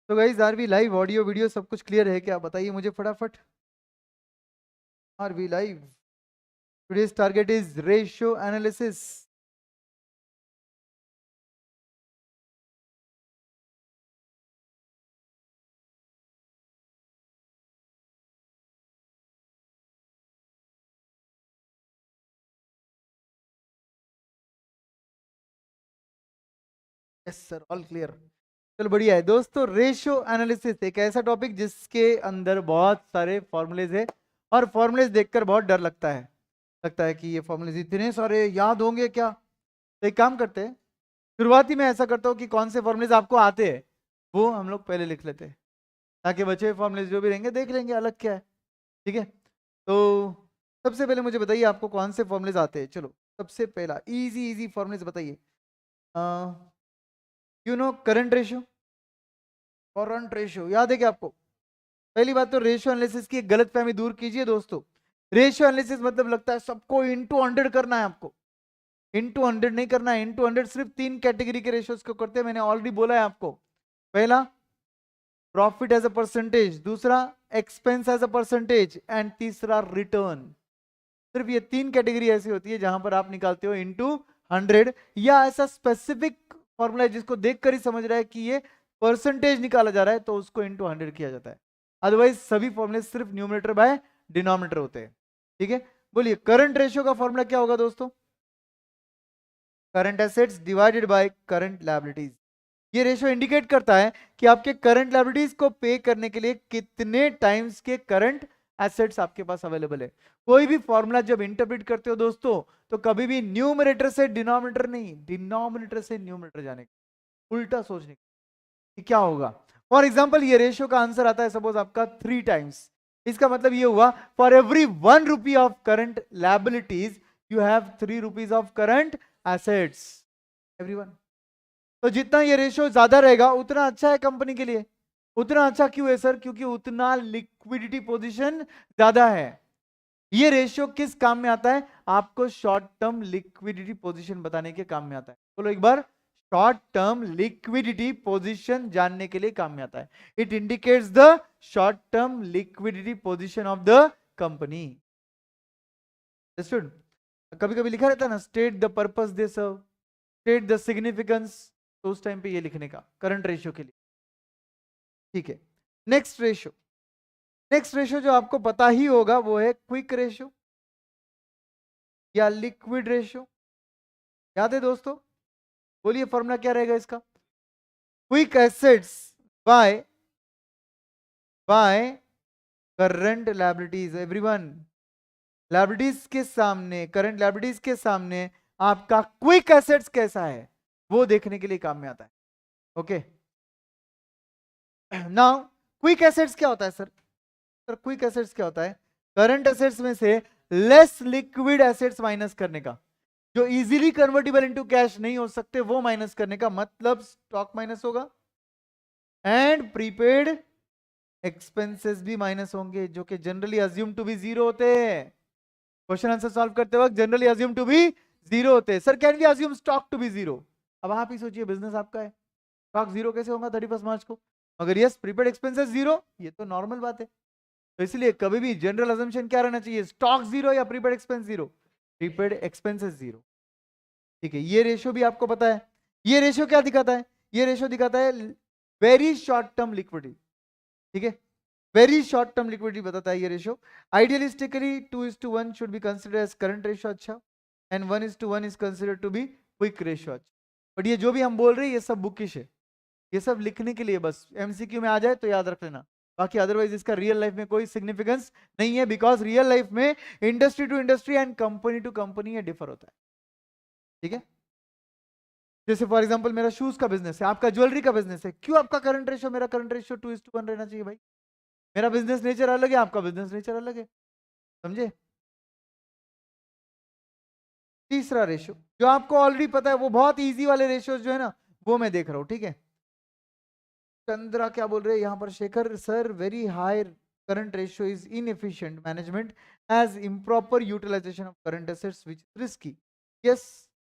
तो guys are we live? Audio video सब कुछ क्लियर है क्या? बताइए मुझे फटाफट। Are we live? Today's target is ratio analysis. Yes sir, all clear. चलो बढ़िया है दोस्तों। रेशियो एनालिसिस एक ऐसा टॉपिक जिसके अंदर बहुत सारे फॉर्मूलेज है और फॉर्मूलेज देखकर बहुत डर लगता है कि ये फॉर्मूलेज इतने सारे याद होंगे क्या। तो एक काम करते हैं, शुरुआती में ऐसा करता हूँ कि कौन से फॉर्मूलेज आपको आते हैं वो हम लोग पहले लिख लेते हैं, ताकि बचे हुए फॉर्मूलेज जो भी रहेंगे देख लेंगे अलग क्या है। ठीक है, तो सबसे पहले मुझे बताइए आपको कौन से फॉर्मूलेज आते हैं। चलो सबसे पहला इजी इजी फॉर्मूलेज बताइए। Current ratio. करंट रेशियो याद है क्या आपको? पहली बात तो रेशियो एनालिसिस की एक गलतफहमी दूर कीजिए दोस्तों। रेशियो एनालिसिस मतलब लगता है सबको इंटू 100 करना है आपको। इंटू 100 नहीं करना है। इंटू 100 सिर्फ 3 कैटेगरी के रेशियोज को करते हैं, मैंने ऑलरेडी बोला है आपको। पहला प्रॉफिट एज अ परसेंटेज, दूसरा expense as a percentage and तीसरा रिटर्न। सिर्फ ये 3 कैटेगरी ऐसी होती है जहां पर आप निकालते हो इंटू 100, या ऐसा स्पेसिफिक फॉर्मूला है जिसको देखकर ही समझ रहा है कि ये परसेंटेज निकाला जा रहा है तो उसको इंटू 100 किया जाता है। अदरवाइज सभी फॉर्मूले सिर्फ न्यूमरेटर बाय डिनोमिनेटर होते हैं। ठीक है, बोलिए करंट रेशियो का फॉर्मूला क्या होगा दोस्तों? Current assets divided by current liabilities. ये रेशियो इंडिकेट करता है कि आपके करंट लायबिलिटीज को पे करने के लिए कितने टाइम्स के करंट एसेट्स आपके पास अवेलेबल है। कोई भी फॉर्मूला जब इंटरप्रेट करते हो दोस्तों, तो कभी भी न्यूमरेटर से डिनोमिनेटर नहीं, डिनोमिनेटर से न्यूमरेटर जाने का, उल्टा सोचने का कि क्या होगा। फॉर एग्जाम्पल ये रेशियो का आंसर आता है सपोज आपका 3 टाइम्स। इसका मतलब ये हुआ for every 1 rupee of current liabilities you have 3 rupees of current assets. Everyone, तो जितना ये रेशियो ज्यादा रहेगा उतना अच्छा है कंपनी के लिए। उतना अच्छा क्यों है सर? क्योंकि उतना लिक्विडिटी पोजीशन ज्यादा है। ये रेशियो किस काम में आता है? आपको शॉर्ट टर्म लिक्विडिटी पोजीशन बताने के काम में आता है। बोलो एक बार, शॉर्ट टर्म लिक्विडिटी पोजीशन जानने के लिए काम में आता है। It indicates the short term liquidity position of the company. कभी कभी लिखा रहता है ना, state the purpose they serve, state the significance, तो उस टाइम पे ये लिखने का करंट रेशियो के लिए। ठीक है, नेक्स्ट रेशियो। नेक्स्ट रेशियो जो आपको पता ही होगा वो है क्विक रेशियो या लिक्विड रेशियो। याद है दोस्तों? बोलिए फॉर्मूला क्या रहेगा इसका? Quick assets bye by current liabilities. Everyone, liabilities के सामने, करंट लायबिलिटीज के सामने आपका क्विक एसेट्स कैसा है वो देखने के लिए काम में आता है। ओके, नाउ क्विक एसेट्स क्या होता है सर? सर क्विक एसेट्स क्या होता है? करंट एसेट्स में से लेस लिक्विड एसेट्स माइनस करने का। जो इजीली कन्वर्टेबल इनटू कैश नहीं हो सकते वो माइनस करने का, मतलब स्टॉक माइनस होगा एंड प्रीपेड एक्सपेंसेस भी माइनस होंगे, जो कि generally assume to be zero होते हैं। क्वेश्चन आंसर सॉल्व करते वक्त generally assume to be zero होते हैं। Sir can we assume stock to be zero? अब आप ही सोचिए, बिजनेस आपका है, स्टॉक जीरो कैसे होगा 31 मार्च को? अगर यस प्रीपेड एक्सपेंसेस जीरो, ये तो नॉर्मल बात है। तो इसलिए कभी भी जनरल अजम्पशन क्या रहना चाहिए? स्टॉक जीरो या prepaid expense zero? Prepaid expenses zero. ठीक है, ये रेशियो भी आपको पता है। ये रेशियो क्या दिखाता है? ये रेशियो दिखाता है वेरी शॉर्ट टर्म लिक्विडिटी। ठीक है, वेरी शॉर्ट टर्म लिक्विडिटी बताता है ये ratio. Idealistically 2:1 should be considered as current ratio अच्छा, and 1:1 is considered to be quick ratio अच्छा। बट ये जो भी हम बोल रहे हैं ये सब बुकिश है, ये सब लिखने के लिए, बस एमसीक्यू में आ जाए तो याद रख लेना। बाकी अदरवाइज इसका रियल लाइफ में कोई सिग्निफिकेंस नहीं है, बिकॉज रियल लाइफ में industry to industry and company to company ये डिफर होता है। ठीक है, जैसे फॉर एग्जांपल मेरा शूज का बिजनेस है, आपका ज्वेलरी का बिजनेस है, क्यों आपका करंट रेशियो मेरा करंट रेशियो 2:1 रहना चाहिए भाई? मेरा बिजनेस नेचर अलग है, आपका बिजनेस नेचर अलग है, समझे? तीसरा रेशियो जो आपको ऑलरेडी पता है, वो बहुत इजी वाले रेशियोज जो है ना वो मैं देख रहा हूं। ठीक है, चंद्रा क्या बोल रहे हैं यहाँ पर? Shekhar sir, very high current ratio is inefficient management as improper utilization of current assets which is risky. Yes,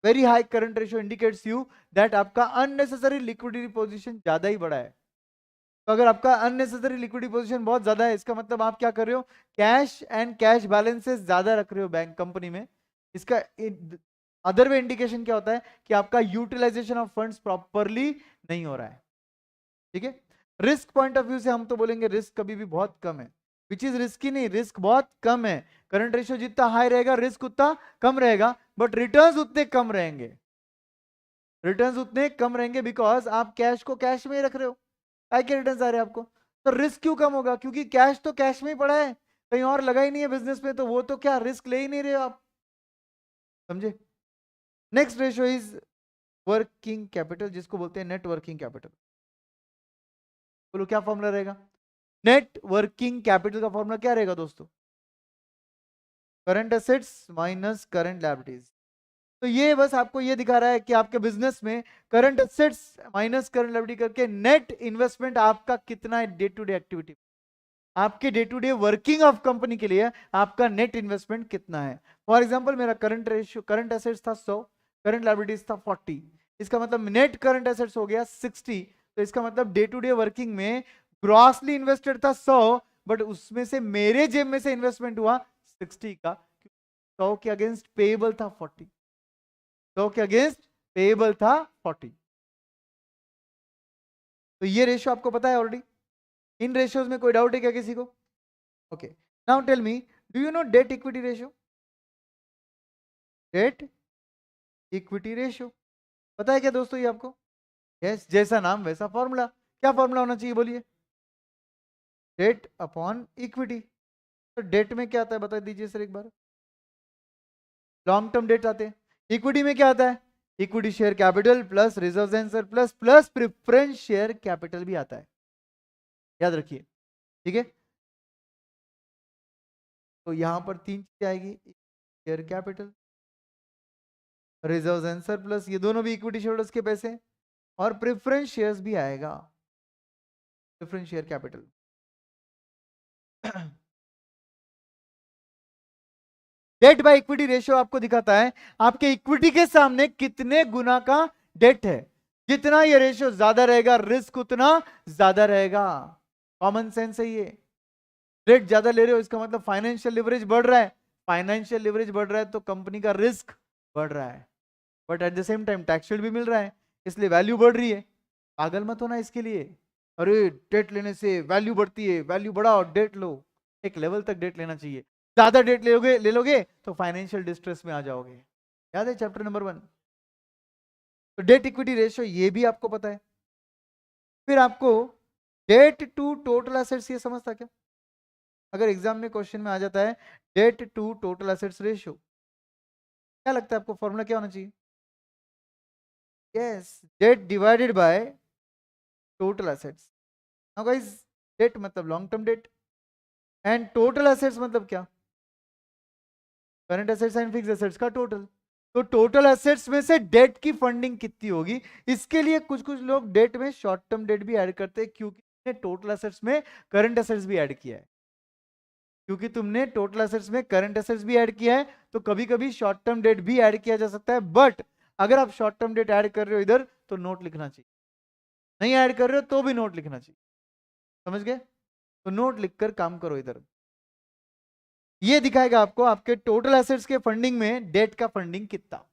very high current ratio indicates you that आपका अननेसेसरी लिक्विडिटी पोजीशन ज्यादा ही बड़ा है। तो अगर आपका अननेसेसरी लिक्विडिटी पोजीशन बहुत ज्यादा है, इसका मतलब आप क्या कर रहे हो, कैश एंड कैश बैलेंसेस ज्यादा रख रहे हो बैंक कंपनी में। इसका अदर वे इंडिकेशन क्या होता है कि आपका यूटिलाइजेशन ऑफ फंड्स प्रॉपरली नहीं हो रहा है। ठीक है, रिस्क पॉइंट ऑफ व्यू से हम तो बोलेंगे रिस्क कभी भी बहुत कम है, विच इज रिस्की नहीं, रिस्क बहुत कम है। करंट रेशियो जितना हाई रहेगा रिस्क उतना कम रहेगा, बट रिटर्न्स उतने कम रहेंगे, रिटर्न्स उतने कम रहेंगे बिकॉज आप कैश को कैश में ही रख रहे हो, काय के रिटर्न्स आ रहे हैं आपको। तो रिस्क क्यों कम होगा, क्योंकि कैश तो कैश में ही पड़ा है, कहीं और लगा ही नहीं है बिजनेस में, तो वो तो क्या रिस्क ले ही नहीं रहे हो आप, समझे। Next ratio is working capital, जिसको बोलते हैं नेट वर्किंग कैपिटल। बोलो क्या फॉर्मूला रहेगा, नेट वर्किंग कैपिटल का फॉर्मूला क्या रहेगा दोस्तों, current assets minus current liabilities. तो ये बस आपको ये दिखा रहा है कि आपके बिजनेस में current assets minus current liability करके नेट इन्वेस्टमेंट आपका कितना है डे टू डे एक्टिविटी, आपके day to day working of company के लिए आपका नेट इन्वेस्टमेंट कितना है। फॉर एग्जांपल मेरा करंट रेशियो, करंट एसेट्स था 100, करंट लायबिलिटीज था 40, इसका मतलब नेट करंट एसेट्स हो गया 60। तो इसका मतलब डे टू डे वर्किंग में ग्रॉसली इन्वेस्टेड था 100, बट उसमें से मेरे जेब में से इन्वेस्टमेंट हुआ 60 का, 100 के अगेंस्ट पेएबल था 40, 100 के अगेंस्ट पेएबल था 40। तो ये रेशियो आपको पता है ऑलरेडी, इन रेशियोज में कोई डाउट है क्या किसी को। Okay, now tell me, do you know debt equity ratio, debt equity ratio पता है क्या दोस्तों ये आपको। यस, जैसा नाम वैसा फॉर्मूला, क्या फॉर्मूला होना चाहिए बोलिए, डेट अपॉन इक्विटी। तो डेट में क्या आता है बता दीजिए सर एक बार, लॉन्ग टर्म डेट आते हैं। इक्विटी में क्या आता है, equity share capital plus reserve and surplus plus preference share capital भी आता है, याद रखिए। ठीक है, तो यहां पर तीन चीजें आएगी, share capital, reserve and surplus, ये दोनों भी इक्विटी शेयर्स के पैसे, और प्रेफरेंस शेयर्स भी आएगा, preference share capital. Debt by equity ratio आपको दिखाता है आपके इक्विटी के सामने कितने गुना का डेट है, जितना ये रेशियो ज्यादा रहेगा रिस्क उतना ज्यादा रहेगा, कॉमन सेंस है ये। डेट ज्यादा ले रहे हो इसका मतलब फाइनेंशियल लिवरेज बढ़ रहा है, फाइनेंशियल लिवरेज बढ़ रहा है तो कंपनी का रिस्क बढ़ रहा है, but at the same time tax shield भी मिल रहा है, इसलिए वैल्यू बढ़ रही है। पागल मत होना इसके लिए, अरे डेट लेने से वैल्यू बढ़ती है, वैल्यू बढ़ाओ डेट लो, एक लेवल तक डेट लेना चाहिए, ज्यादा डेट ले लोगे तो फाइनेंशियल डिस्ट्रेस में आ जाओगे, याद है चैप्टर नंबर 1। तो डेट इक्विटी रेशियो ये भी आपको पता है। फिर आपको डेट टू टोटल एसेट्स ये समझता क्या, अगर एग्जाम में क्वेश्चन में आ जाता है debt to total assets ratio, क्या लगता है आपको फॉर्मूला क्या होना चाहिए, yes, debt divided by total assets. Now guys, debt मतलब long term debt and total assets मतलब क्या, current assets and fixed assets का टोटल। तो टोटल एसेट्स में से डेट की फंडिंग कितनी होगी, इसके लिए कुछ कुछ लोग डेट में शॉर्ट टर्म डेट भी ऐड करते हैं, क्योंकि टोटल एसेट्स में करंट एसेट्स भी ऐड किया है, क्योंकि तुमने टोटल एसेट्स में करंट एसेट्स भी ऐड किया है, तो कभी कभी शॉर्ट टर्म डेट भी ऐड किया जा सकता है। बट अगर आप शॉर्ट टर्म डेट ऐड कर रहे हो इधर तो नोट लिखना चाहिए, नहीं ऐड कर रहे हो तो भी नोट लिखना चाहिए, समझ गए। तो नोट लिखकर काम करो इधर, ये दिखाएगा आपको आपके टोटल एसेट्स के फंडिंग में डेट का फंडिंग कितना।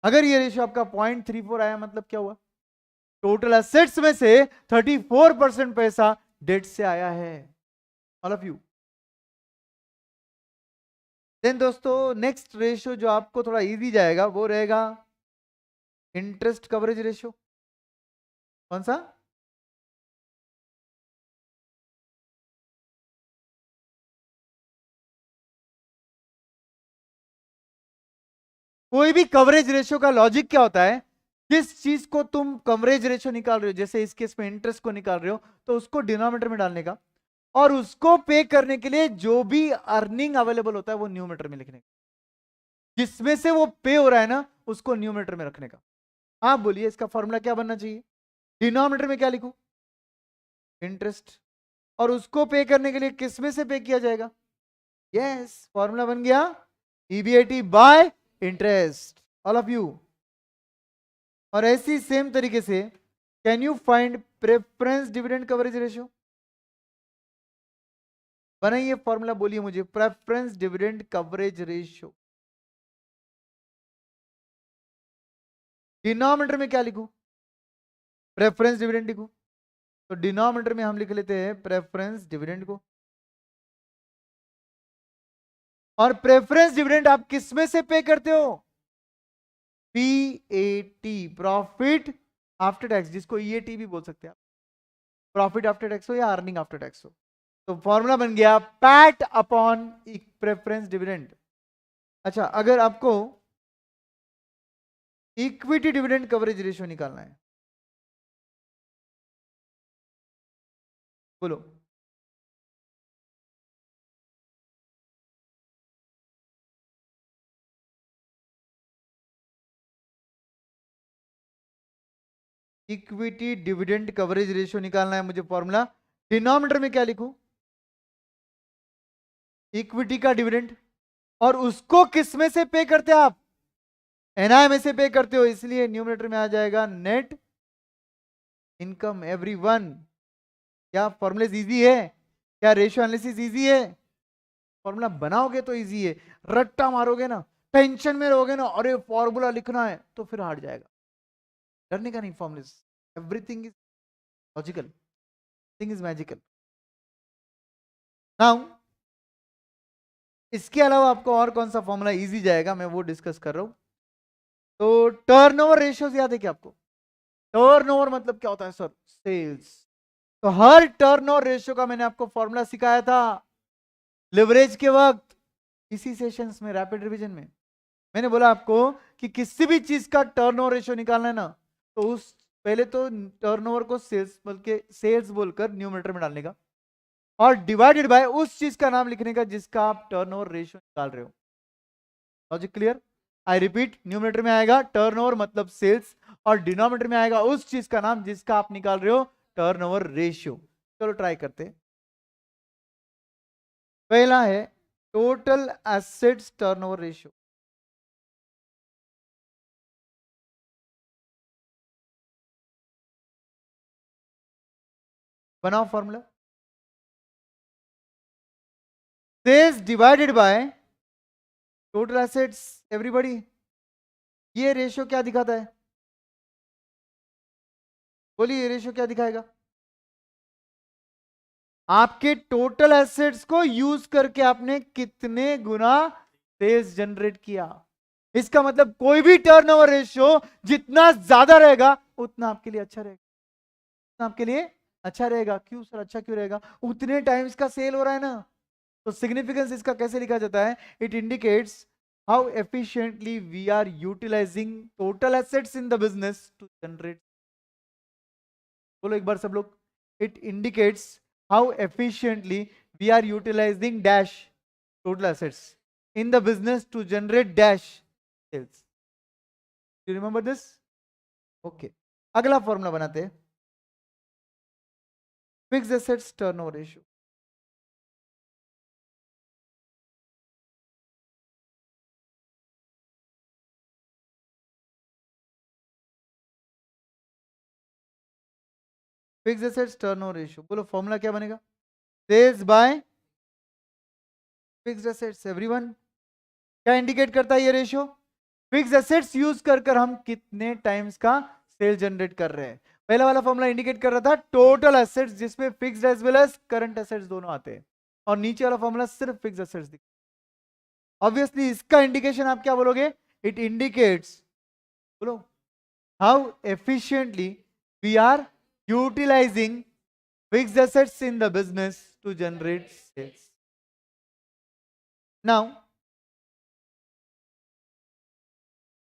अगर ये रेशियो आपका 0.34 आया मतलब क्या हुआ, टोटल एसेट्स में से 34% पैसा डेट से आया है, ऑल ऑफ यू। देन दोस्तों नेक्स्ट रेशियो जो आपको थोड़ा इजी जाएगा वो रहेगा इंटरेस्ट कवरेज रेशियो। कौन सा, कोई भी कवरेज रेशियो का लॉजिक क्या होता है, जिस चीज को तुम कवरेज रेशियो निकाल रहे हो, जैसे इस केस में इंटरेस्ट को निकाल रहे हो, तो उसको डिनोमिनेटर में डालने का, और उसको पे करने के लिए जो भी अर्निंग अवेलेबल होता है वो न्यूमरेटर में लिखने का, जिसमें से वो पे हो रहा है ना उसको न्यूमरेटर में रखने का। आप बोलिए इसका फॉर्मूला क्या बनना चाहिए, डिनोमिनेटर में क्या लिखूं, इंटरेस्ट, और उसको पे करने के लिए किस में से पे किया जाएगा, यस, फॉर्मूला बन गया EBIT bye interest, all of you. और ऐसी सेम तरीके से can you find preference dividend coverage ratio, बनाइए फॉर्मूला, बोलिए मुझे, preference dividend coverage ratio. Denominator में क्या लिखूं? प्रेफरेंस डिविडेंड लिखूं। तो डिनोमिनेटर में हम लिख लेते हैं प्रेफरेंस डिविडेंड को। और प्रेफरेंस डिविडेंड आप किस में से पे करते हो? पीएटी, प्रॉफिट आफ्टर टैक्स, जिसको ईएटी भी बोल सकते हैं आप, प्रॉफिट आफ्टर टैक्स हो या अर्निंग आफ्टर टैक्स हो। तो फॉर्मूला बन गया पैट अपॉन प्रेफरेंस डिविडेंड। अच्छा, अगर आपको इक्विटी डिविडेंड कवरेज रेशियो निकालना है, बोलो। इक्विटी डिविडेंड कवरेज रेशियो निकालना है मुझे, फॉर्मूला डिनोमिनेटर में क्या लिखूं? इक्विटी का डिविडेंड, और उसको किस में से पे करते हैं आप? एनआई में से पे करते हो, इसलिए न्यूमरेटर में आ जाएगा नेट इनकम। एवरीवन, क्या फॉर्मूलेज इजी है? क्या रेशियो एनालिसिस इजी है? फॉर्मूला बनाओगे तो इजी है, रट्टा मारोगे ना, टेंशन में रहोगे ना, अरे फॉर्मूला लिखना है, तो फिर हार्ड जाएगा। डरने का नहीं, formulas, everything is logical, thing is magical. Now इसके अलावा आपको और कौन सा फॉर्मूला इजी जाएगा, मैं वो डिस्कस कर रहा हूं। तो टर्नओवर रेशियोज याद है क्या आपको? टर्नओवर मतलब क्या होता है सर? सेल्स। तो हर टर्नओवर रेशियो का मैंने आपको फॉर्मूला सिखाया था लिवरेज के वक्त, इसी सेशंस में, रैपिड रिवीजन में। मैंने बोला आपको कि किसी भी चीज का टर्नओवर रेशियो निकालना है ना, तो उस पहले तो टर्नओवर को सेल्स बल्कि सेल्स बोलकर न्यूमरेटर में डालने का, और डिवाइडेड बाय उस चीज का नाम लिखने का जिसका आप टर्नओवर रेशियो निकाल रहे हो। Logic clear? I repeat, numerator में आएगा टर्नओवर मतलब सेल्स, और डिनोमिनेटर में आएगा उस चीज का नाम जिसका आप निकाल रहे हो टर्नओवर रेशियो। चलो ट्राई करते हैं। पहला है टोटल एसेट्स टर्नओवर रेशियो। बनाओ formula, sales divided by total assets. Everybody, ये रेशियो क्या दिखाता है? बोलिए, ये रेशियो क्या दिखाएगा? आपके टोटल एसेट्स को यूज करके आपने कितने गुना सेल्स जनरेट किया। इसका मतलब कोई भी टर्नओवर रेशियो जितना ज्यादा रहेगा उतना आपके लिए अच्छा रहेगा, उतना आपके लिए अच्छा रहेगा। क्यों सर, अच्छा क्यों रहेगा? उतने टाइम्स का सेल हो रहा है ना। तो सिग्निफिकेंस इसका कैसे लिखा जाता है? It indicates how efficiently we are utilizing total assets in the business to generate. बोलो एक बार सब लोग, it indicates how efficiently we are utilizing dash total assets in the business to generate dash sales. You remember this? Okay, अगला formula बनाते हैं, fixed assets turnover ratio. Fixed assets turnover ratio, बोलो formula क्या बनेगा? Sales by fixed assets. Everyone, क्या indicate करता है ये रेशियो? फिक्स्ड एसेट्स यूज कर कर हम कितने टाइम्स का सेल जनरेट कर रहे हैं। पहला वाला फॉर्मूला इंडिकेट कर रहा था टोटल एसेट्स, जिसमें fixed as well as current assets दोनों आते हैं, और नीचे वाला फॉर्मूला सिर्फ फिक्स्ड एसेट्स दिखा। ऑब्वियसली इसका इंडिकेशन आप क्या बोलोगे? इट इंडिकेट्स, बोलो, how efficiently we are utilizing fixed assets in the business to generate sales. Now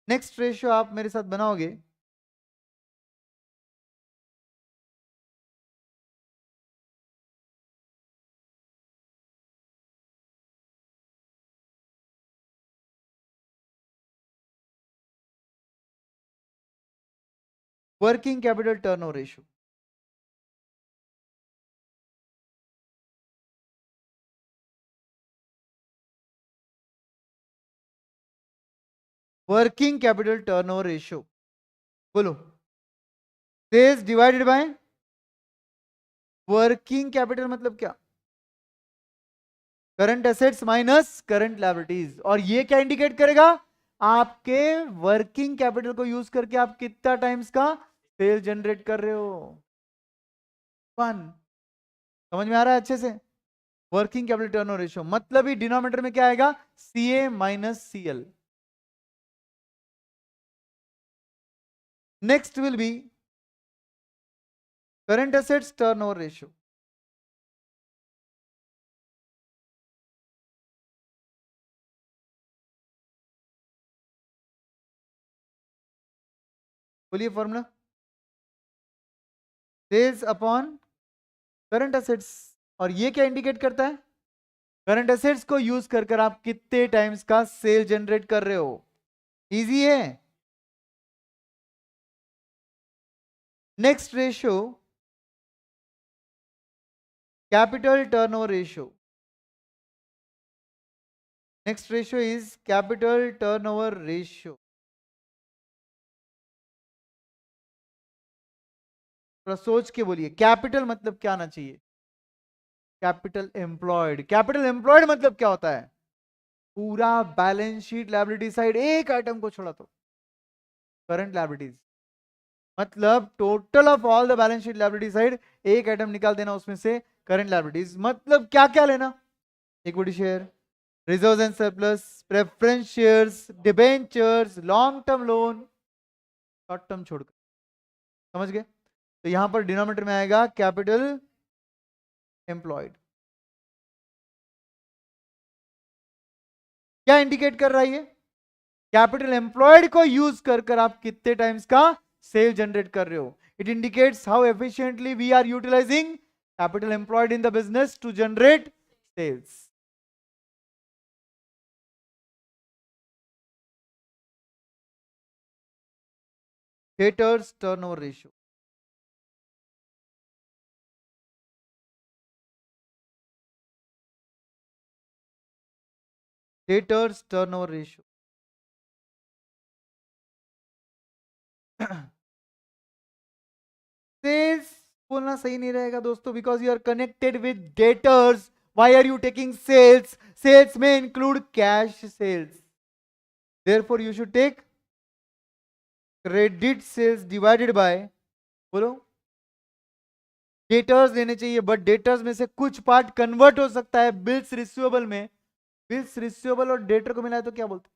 next ratio आप मेरे साथ बनाओगे, working capital turnover ratio. Working capital turnover ratio, बोलो, sales divided by working capital मतलब क्या? Current assets minus current liabilities. और ये क्या इंडिकेट करेगा? आपके वर्किंग कैपिटल को यूज करके आप कितना टाइम्स का सेल जनरेट कर रहे हो। 1। समझ में आ रहा है अच्छे से? वर्किंग कैपिटल टर्नओवर रेशियो मतलब ही डिनोमिनेटर में क्या आएगा? CA minus CL. Next will be current assets turnover ratio. बोलिए formula. Sales upon current assets. और ये क्या इंडिकेट करता है? करंट एसेट्स को यूज कर कर आप कितने टाइम्स का सेल जनरेट कर रहे हो। इजी है। Next ratio capital turnover ratio. Next ratio is capital turnover ratio. थोड़ा सोच के बोलिए, कैपिटल मतलब क्या आना चाहिए? Capital employed. कैपिटल एम्प्लॉयड मतलब क्या होता है? पूरा बैलेंस शीट लायबिलिटी साइड एक आइटम को छोड़ा तो करंट लायबिलिटीज। मतलब total of all the balance sheet liability side एक आइटम निकाल देना उसमें से करंट लायबिलिटीज। मतलब क्या क्या लेना? Equity share, reserves and surplus, preference shares, debentures, long term loan, short term छोड़कर। समझ गए? तो यहां पर डिनोमिनेटर में आएगा कैपिटल एम्प्लॉयड। क्या इंडिकेट कर रहा है ये? कैपिटल एम्प्लॉयड को यूज कर कर आप कितने टाइम्स का सेल जनरेट कर रहे हो। It indicates how efficiently we are utilizing capital employed in the business to generate sales. Debtors turnover ratio. Debtors turnover ratio. Sales बोलना सही नहीं रहेगा दोस्तों, because you are connected with debtors. Why are you taking sales? Sales में include cash sales. Therefore you should take credit sales divided by, बोलो, debtors लेने चाहिए। But debtors में से कुछ पार्ट कन्वर्ट हो सकता है बिल्स रिसीवेबल में। बिल्स रिसीवेबल और डेटर को मिलाए तो क्या बोलते?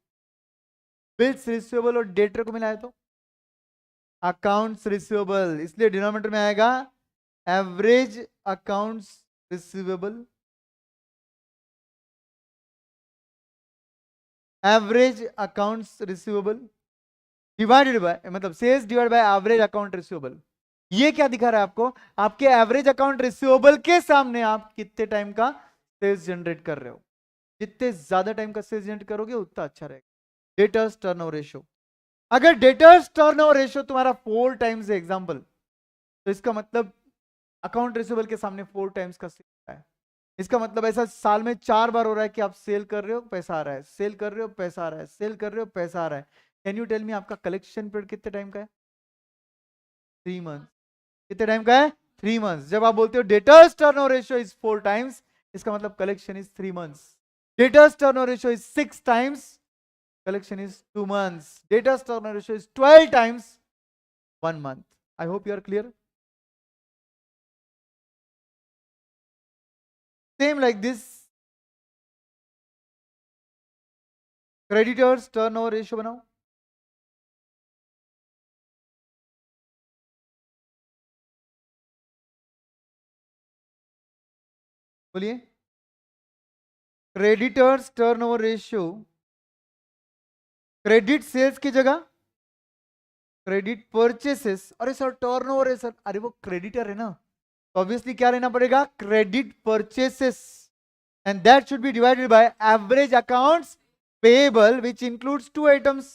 बिल्स रिसीवेबल और डेटर को मिलाए तो अकाउंट्स रिसीवेबल। इसलिए डिनोमिनेटर में आएगा average accounts receivable. Average accounts receivable divided by, मतलब sales divide by average account receivable. ये क्या दिखा रहा है आपको? आपके एवरेज अकाउंट रिसीवेबल के सामने आप कितने टाइम का सेल्स जनरेट कर रहे हो। जितने ज्यादा टाइम का सेल्स जनरेट करोगे उतना अच्छा रहेगा। Debtors turnover ratio. अगर डेटर्स टर्नओवर रेशियो तुम्हारा 4 टाइम्स है एग्जांपल, तो इसका मतलब अकाउंट रिसीवेबल के सामने 4 टाइम्स का सेल है। इसका मतलब ऐसा साल में 4 बार हो रहा है कि आप सेल कर रहे हो पैसा आ रहा है, सेल कर रहे हो पैसा आ रहा है, सेल कर रहे हो पैसा आ रहा है। कैन यू टेल मी आपका कलेक्शन पीरियड कितने टाइम का है? 3 मंथ। कितने टाइम का है? 3 मंथ्स। जब आप बोलते हो debtors turnover ratio is 4 times, इसका मतलब collection is 3 months. Debtors turnover ratio is 6 times, collection is 2 months. Data's turnover ratio is 12 times 1 month. I hope you are clear. Same like this, creditors turnover ratio बनाओ। बोलिए। creditors turnover ratio, credit sales की जगह credit purchases. अरे sir turnover है sir, अरे वो creditor है ना, तो ऑब्वियसली क्या लेना पड़ेगा? Credit purchases. And that should be divided by average accounts payable which includes 2 items,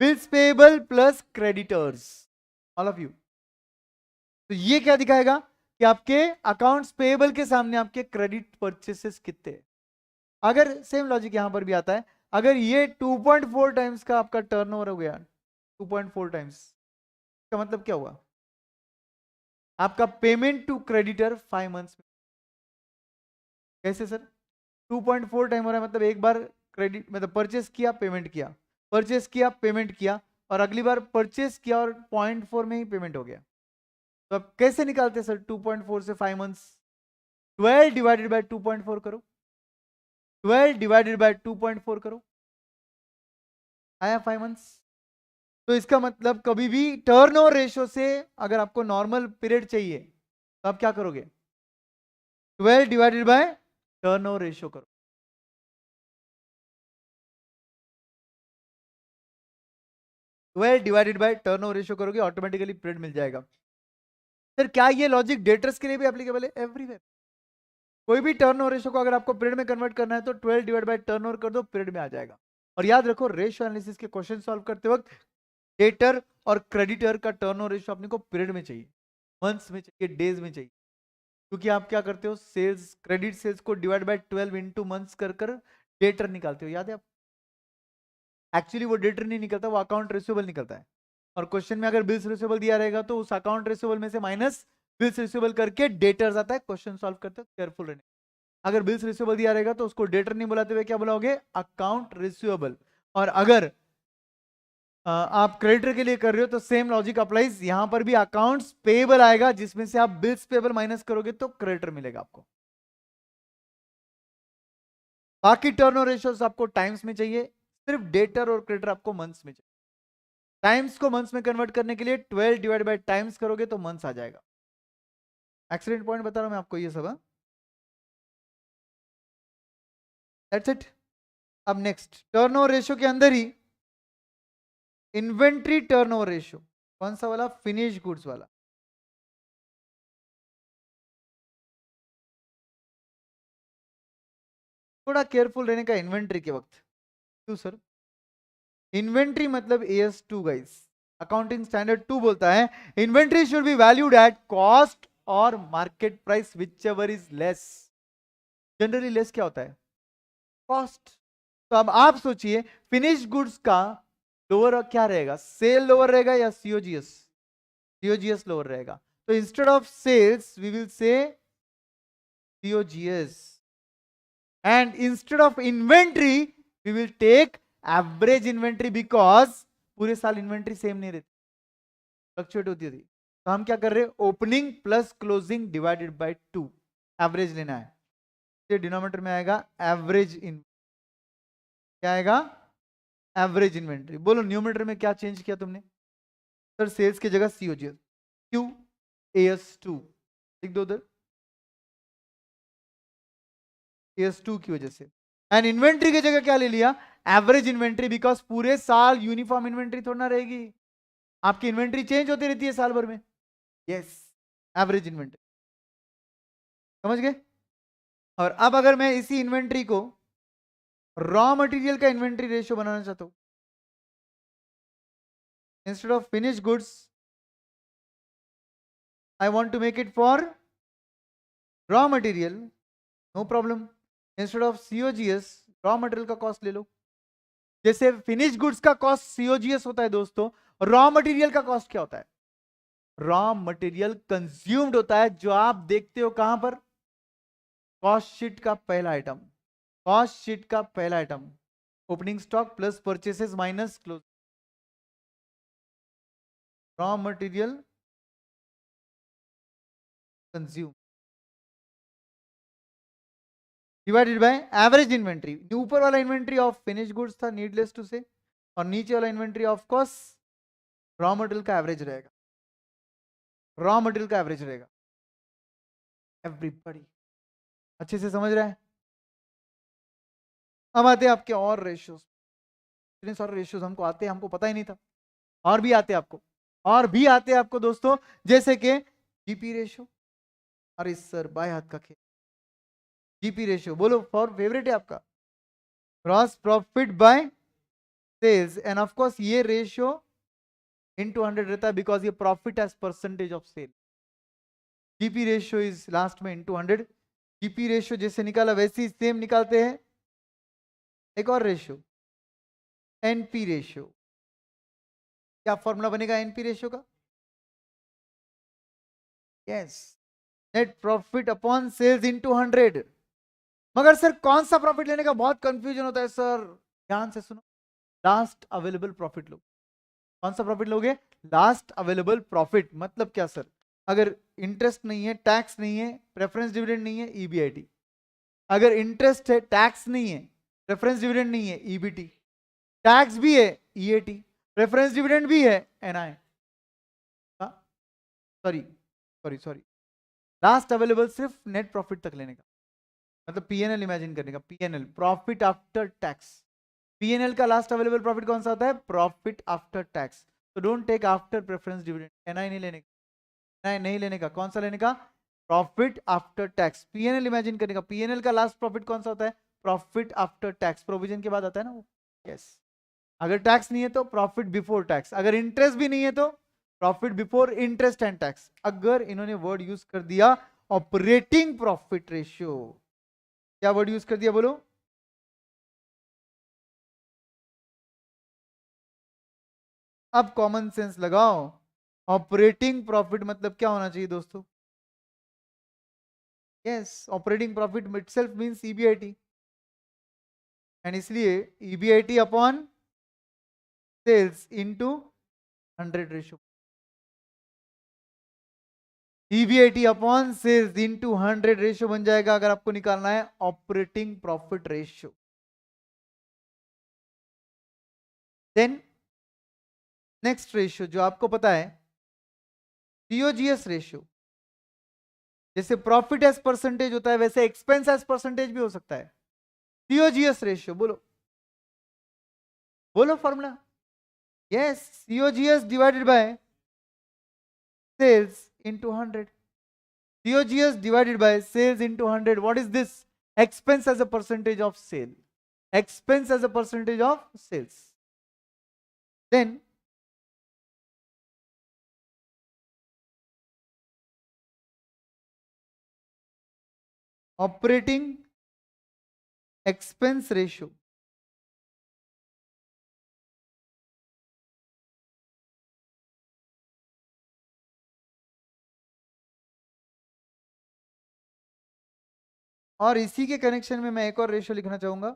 bills payable plus creditors, all of you. तो ये क्या दिखाएगा कि आपके अकाउंट्स पेएबल के सामने आपके क्रेडिट परचेसेस कितने हैं। अगर सेम लॉजिक यहां पर भी आता है, अगर ये 2.4 टाइम्स का आपका टर्नओवर हो गया, 2.4 टाइम्स, इसका मतलब क्या हुआ? आपका पेमेंट टू क्रेडिटर 5 मंथ्स में। कैसे सर? 2.4 टाइम हो रहा है, मतलब एक बार क्रेडिट मतलब परचेस किया पेमेंट किया, परचेस किया पेमेंट किया, और अगली बार परचेस किया और 0.4 में ही पेमेंट हो गया। तो अब कैसे निकालते हैं सर 2.4 से 5 मंथ्स? 12 डिवाइडेड बाय 2.4 करो, 12 डिवाइडेड बाय 2.4 करो, आया 5 मंथ्स। तो इसका मतलब कभी भी टर्नओवर रेशियो से अगर आपको नॉर्मल पीरियड चाहिए तो आप क्या करोगे? 12 डिवाइडेड बाय टर्नओवर रेशियो करो। 12 डिवाइडेड बाय टर्नओवर रेशियो करोगे, ऑटोमेटिकली पीरियड मिल जाएगा। सर क्या ये लॉजिक डेटर्स के लिए भी एप्लीकेबल है? एवरीवेयर। कोई भी टर्नओवर रेशियो को अगर आपको पीरियड में कन्वर्ट करना है तो 12 डिवाइड बाय टर्नओवर कर दो, पीरियड में आ जाएगा। और याद रखो रेशियो एनालिसिस के क्वेश्चन सॉल्व करते वक्त डेटर और क्रेडिटर का टर्नओवर रेशियो अपने को पीरियड में चाहिए, मंथ्स में चाहिए, डेज में चाहिए। क्योंकि आप क्या करते हो, सेल्स क्रेडिट सेल्स को डिवाइड बाय 12 इंटू मंथ्स कर कर डेटर निकालते हो, याद है आप? एक्चुअली वो डेटर नहीं निकलता, वो अकाउंट रिसीवेबल निकलता है। और क्वेश्चन में अगर बिल्स रिसीवेबल दिया रहेगा तो उस अकाउंट रिसीवेबल में से माइनस बिल्स रिसीवेबल करके डेटर्स आता है। क्वेश्चन सॉल्व करते हो केयरफुल रहने। अगर बिल्स रिसीवेबल दिया रहेगा तो उसको डेटर नहीं बुलाते हुए क्या बुलाओगे? Account receivable. और अगर आप क्रेडिटर के लिए कर रहे हो तो सेम लॉजिक अप्लाइज, यहां पर भी अकाउंट्स पेएबल आएगा, जिसमें से आप बिल्स पेएबल माइनस करोगे तो क्रेडिटर मिलेगा आपको। बाकी टर्नओवर रेशियोस आपको टाइम्स में चाहिए, सिर्फ डेटर और क्रेडिटर आपको मंथ्स में चाहिए। टाइम्स को मंथ्स में कन्वर्ट करने के लिए 12 डिवाइड बाय टाइम्स करोगे तो मंथ्स आ जाएगा। एक्सीडेंट पॉइंट बता रहा हूं मैं आपको ये सब। That's it. अब नेक्स्ट टर्नओवर रेशियो के अंदर ही इन्वेंट्री टर्नओवर रेशियो। कौन सा वाला? फिनिश गुड्स वाला। थोड़ा केयरफुल रहने का इन्वेंट्री के वक्त। क्यों सर? इन्वेंट्री मतलब AS2 गाइस, अकाउंटिंग स्टैंडर्ड 2 बोलता है inventory should be valued at cost और market price whichever is less. Generally less क्या होता है? कॉस्ट। तो अब आप सोचिए फिनिश गुड्स का लोअर क्या रहेगा? सेल लोअर रहेगा या सीओजीएस? सीओजीएस लोअर रहेगा। तो instead of sales we will say COGS, and instead of inventory we will take average inventory because पूरे साल इन्वेंट्री सेम नहीं रहती, फ्लक्चुएट होती थी। तो हम क्या कर रहे हैं? Opening plus closing divided by 2, average लेना है। ये डिनोमिनेटर में आएगा एवरेज इन, क्या आएगा? Average inventory. बोलो न्यूमरेटर में क्या चेंज किया तुमने? सर सेल्स की जगह COGS, क्यू AS2 लिख दो उधर, AS2 की वजह से। एंड इन्वेंट्री की जगह क्या ले लिया? एवरेज इन्वेंट्री, बिकॉज पूरे साल यूनिफॉर्म इन्वेंट्री थोड़ा ना रहेगी, आपकी इन्वेंट्री चेंज होती रहती है साल भर में। Yes, average inventory. समझ गए? और अब अगर मैं इसी इन्वेंट्री को रॉ मटेरियल का इन्वेंट्री रेशियो बनाना चाहता हूं, instead of finish goods I want to make it for raw material, no problem. Instead of COGS raw material का कॉस्ट ले लो। जैसे फिनिश गुड्स का कॉस्ट COGS होता है दोस्तों, रॉ मटेरियल का कॉस्ट क्या होता है? रॉ मटेरियल कंज्यूम्ड होता है, जो आप देखते हो कहां पर? कॉस्ट शीट का पहला आइटम, कॉस्ट शीट का पहला item, opening stock plus purchases minus close, raw material consume divided by average inventory. ऊपर वाला इन्वेंट्री ऑफ फिनिश गुड्स था, नीडलेस टू से, और नीचे वाला inventory of course raw material का एवरेज रहेगा, रॉ मटेरियल का एवरेज रहेगा। एवरीबॉडी अच्छे से समझ रहा है? अब आते हैं आपके और रेशियोज। इतने सारे रेशियोज हमको आते हैं, हमको पता ही नहीं था, और भी आते हैं आपको, और भी आते हैं आपको दोस्तों, जैसे कि GP रेशियो। अरे सर बाय हाथ का खेल, GP रेशियो बोलो फॉर फेवरेट है आपका, gross profit by sales, and of course ये रेशियो इनटू 100 रहता है, बिकॉज ये profit as percentage of sale. GP ratio is last में इनटू 100। GP रेशियो जैसे निकाला वैसे ही सेम निकालते हैं एक और रेशियो, NP रेशियो। क्या फॉर्मूला बनेगा NP रेशियो का? Yes, net profit upon sales into 100। मगर सर कौन सा प्रॉफिट लेने का बहुत कंफ्यूजन होता है सर, ध्यान से सुनो, लास्ट अवेलेबल प्रॉफिट लो। कौन सा प्रॉफिट लोगे? Last available profit. मतलब क्या सर? अगर इंटरेस्ट नहीं है, टैक्स नहीं है, प्रेफरेंस डिविडेंड नहीं है, ईबीआईटी। अगर इंटरेस्ट है, टैक्स नहीं है, प्रेफरेंस डिविडेंड नहीं है, ईबीटी। टैक्स भी है, ईएटी। प्रेफरेंस डिविडेंड भी है, NI. Sorry sorry sorry, last available सिर्फ नेट प्रॉफिट तक लेने का, मतलब पीएनएल इमेजिन करने का। PNL, profit after tax. PNL का लास्ट अवेलेबल प्रॉफिट कौन सा होता है? Profit after tax. तो don't take after preference dividend, NI नहीं लेने का, एनआई नहीं लेने का। कौन सा लेने का? Profit after tax. PNL imagine करने का। पीएनएल का लास्ट प्रॉफिट कौन सा होता है? प्रॉफिट आफ्टर टैक्स, प्रोविजन के बाद आता है ना वो। यस, अगर टैक्स नहीं है तो प्रॉफिट बिफोर टैक्स। अगर इंटरेस्ट भी नहीं है तो profit before interest and tax. अगर इन्होंने वर्ड यूज कर दिया ऑपरेटिंग प्रॉफिट रेशियो, क्या वर्ड यूज कर दिया बोलो? अब कॉमन सेंस लगाओ। ऑपरेटिंग प्रॉफिट मतलब क्या होना चाहिए दोस्तों? Yes, operating profit itself means EBIT, and इसलिए EBIT upon sales into 100 ratio. EBIT upon sales into 100 ratio बन जाएगा अगर आपको निकालना है operating profit ratio. Then next ratio जो आपको पता है, सीओजीएस रेशियो। जैसे प्रॉफिट एज परसेंटेज होता है वैसे एक्सपेंस एज परसेंटेज भी हो सकता है। सीओजीएस रेशियो बोलो, बोलो formula. Yes, COGS divided by sales into 100। COGS divided by sales into 100. What is this? Expense as a percentage of sale. Expense as a percentage of sales. Then operating expense ratio. और इसी के connection में मैं एक और ratio लिखना चाहूंगा,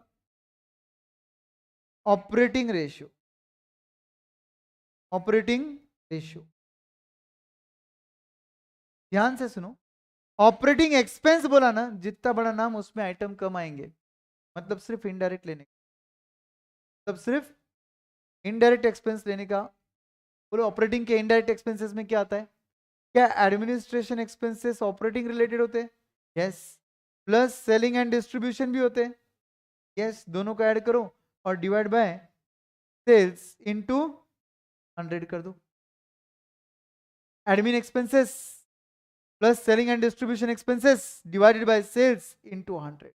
operating ratio. Operating ratio, ध्यान से सुनो। ऑपरेटिंग एक्सपेंस बोला ना, जितना बड़ा नाम उसमें आइटम कम आएंगे, मतलब सिर्फ इनडायरेक्ट लेने, मतलब सिर्फ इनडायरेक्ट एक्सपेंस लेने का। बोलो ऑपरेटिंग के इनडायरेक्ट एक्सपेंसेस में क्या आता है? क्या एडमिनिस्ट्रेशन एक्सपेंसेस ऑपरेटिंग रिलेटेड होते हैं? Yes. Plus selling and distribution भी होते हैं। यस, दोनों को ऐड करो और डिवाइड बाय सेल्स इनटू 100 कर दो। Admin expenses plus selling and distribution expenses divided by sales into 100।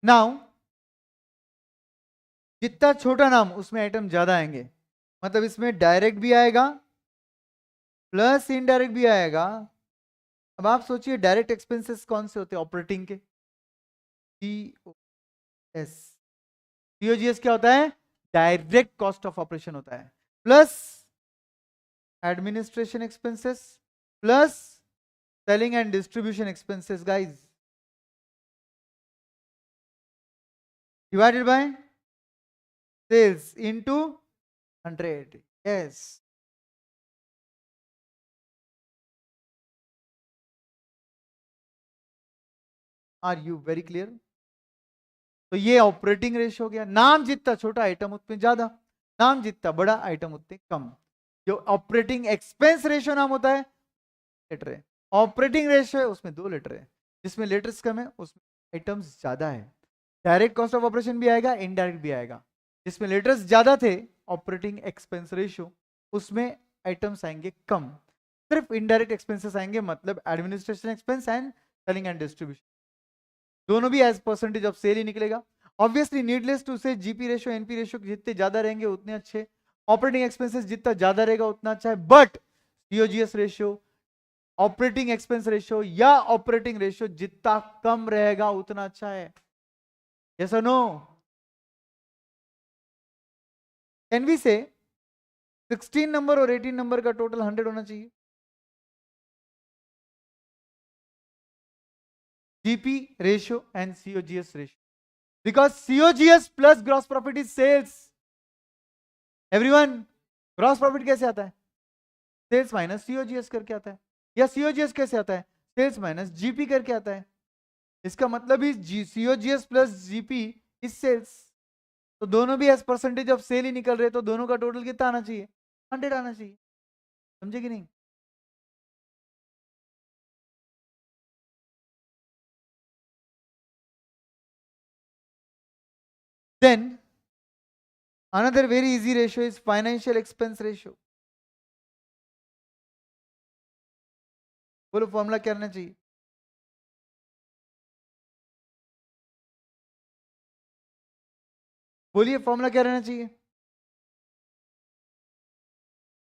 Now जितना छोटा नाम उसमें आइटम ज्यादा आएंगे, मतलब इसमें डायरेक्ट भी आएगा प्लस इनडायरेक्ट भी आएगा। अब आप सोचिए डायरेक्ट एक्सपेंसेस कौन से होते हैं ऑपरेटिंग के? सीओएस। सीओजीएस क्या होता है? डायरेक्ट कॉस्ट ऑफ ऑपरेशन होता है, plus administration expenses plus selling and distribution expenses guys, divided by sales into 100. Yes. Are you very clear? तो ये ऑपरेटिंग रेशियो हो गया। नाम जितना छोटा आइटम उतने ज्यादा, नाम जितना बड़ा आइटम उतने कम। जो ऑपरेटिंग एक्सपेंस रेशियो नाम होता है लेटर है, ऑपरेटिंग रेशियो है उसमें 2 लेटर है, जिसमें लेटर्स कम है उसमें आइटम्स ज्यादा है। डायरेक्ट कॉस्ट ऑफ ऑपरेशन भी आएगा, इनडायरेक्ट भी आएगा। जिसमें लेटर्स ज्यादा थे ऑपरेटिंग एक्सपेंस रेशियो, उसमें आइटम्स आएंगे कम। सिर्फ इनडायरेक्ट एक्सपेंसेस आएंगे, मतलब administration expense and selling and distribution, दोनों भी एज परसेंटेज ऑफ सेल ही निकलेगा। ऑब्वियसली नीडलेस टू से जीपी रेशियो एनपी रेशियो जितने ज्यादा रहेंगे उतने अच्छे, ऑपरेटिंग एक्सपेंसेस जितना ज्यादा रहेगा उतना अच्छा है। But COGS ratio, operating expense ratio या ऑपरेटिंग रेशियो जितना कम रहेगा उतना अच्छा है। यस और नो? कैन वी से 16 नंबर और 18 नंबर का टोटल 100 होना चाहिए? GP ratio and COGS ratio, because COGS plus gross profit is sales. Everyone, gross profit कैसे आता है? सेल्स माइनस COGS करके आता है। या COGS कैसे आता है? सेल्स माइनस GP करके आता है। इसका मतलब ही COGS plus GP is sales. तो दोनों भी एज परसेंटेज ऑफ सेल ही निकल रहे, तो दोनों का टोटल कितना आना चाहिए? 100 आना चाहिए। समझे कि नहीं? Then another very easy ratio is financial expense ratio. बोलो फॉर्मूला क्या रहना चाहिए? बोलिए फॉर्मूला क्या रहना चाहिए?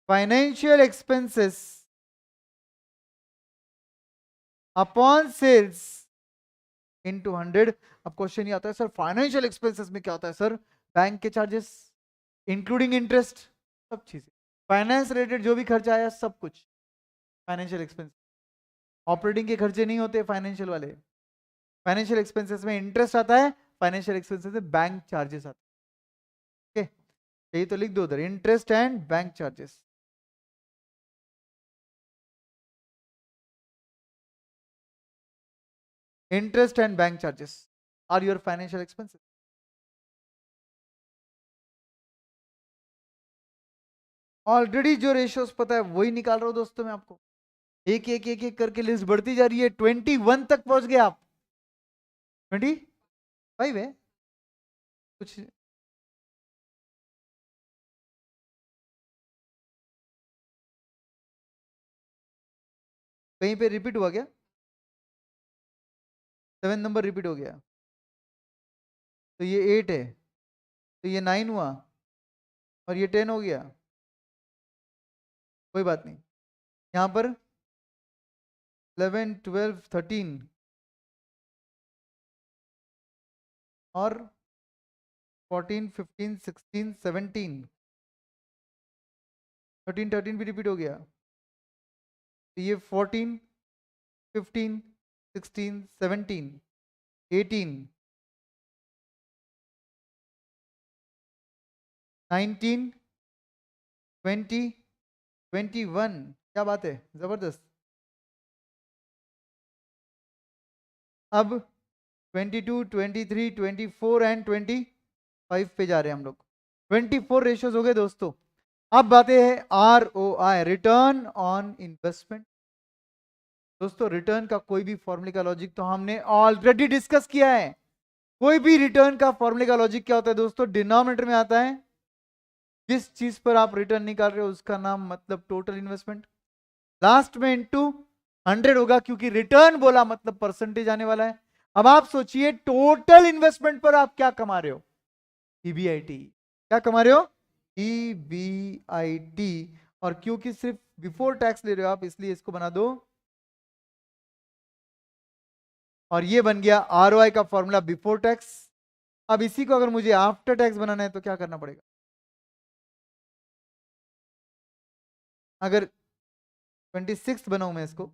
Financial expenses upon sales into 100। अब क्वेश्चन ये आता है, सर फाइनेंशियल एक्सपेंसेस में क्या होता है? सर बैंक के चार्जेस इंक्लूडिंग इंटरेस्ट, सब चीजें, फाइनेंस रिलेटेड जो भी खर्चा आया सब कुछ फाइनेंशियल एक्सपेंस। ऑपरेटिंग के खर्चे नहीं होते फाइनेंशियल वाले। फाइनेंशियल एक्सपेंसेस में इंटरेस्ट आता है, फाइनेंशियल एक्सपेंसेस में बैंक चार्जेस आते हैं। ओके, यही तो लिख दो उधर, interest and bank charges. Interest and bank charges are your financial expenses. Already जो रेशियोज पता है वही निकाल रहा हूं दोस्तों मैं आपको। एक एक एक एक करके लिस्ट बढ़ती जा रही है। 21 तक पहुंच गए आप। 25 है कुछ? कहीं पे रिपीट हुआ क्या? 7 नंबर रिपीट हो गया, तो ये 8 है, तो ये 9 हुआ, और ये 10 हो गया। कोई बात नहीं, यहां पर 11 12 13 और 14 15 16 17 13 भी रिपीट हो गया, तो ये 14 15 16 17 18 19 20 21। क्या बात है, जबरदस्त। अब 22 23 24 एंड 25 पे जा रहे हैं हम लोग। 24 रेशियोज हो गए दोस्तों। अब बातें है ROI, रिटर्न ऑन इन्वेस्टमेंट। दोस्तों रिटर्न का कोई भी फॉर्मूले का लॉजिक तो हमने ऑलरेडी डिस्कस किया है। कोई भी रिटर्न का फॉर्मूले का लॉजिक क्या होता है दोस्तों? डिनोमिनेटर में आता है, जिस चीज पर आप रिटर्न निकाल रहे हो उसका नाम मतलब टोटल इन्वेस्टमेंट, लास्ट में इनटू 100 होगा, क्योंकि रिटर्न बोला मतलब परसेंटेज आने वाला है। अब आप सोचिए टोटल इन्वेस्टमेंट पर आप क्या कमा रहे हो? EBIT। क्या कमा रहे हो? EBIT। और क्योंकि सिर्फ बिफोर टैक्स ले रहे हो आप, इसलिए इसको बना दो, और ये बन गया ROI का फॉर्मूला बिफोर टैक्स। अब इसी को अगर मुझे आफ्टर टैक्स बनाना है तो क्या करना पड़ेगा? अगर 26 बनाऊं मैं इसको,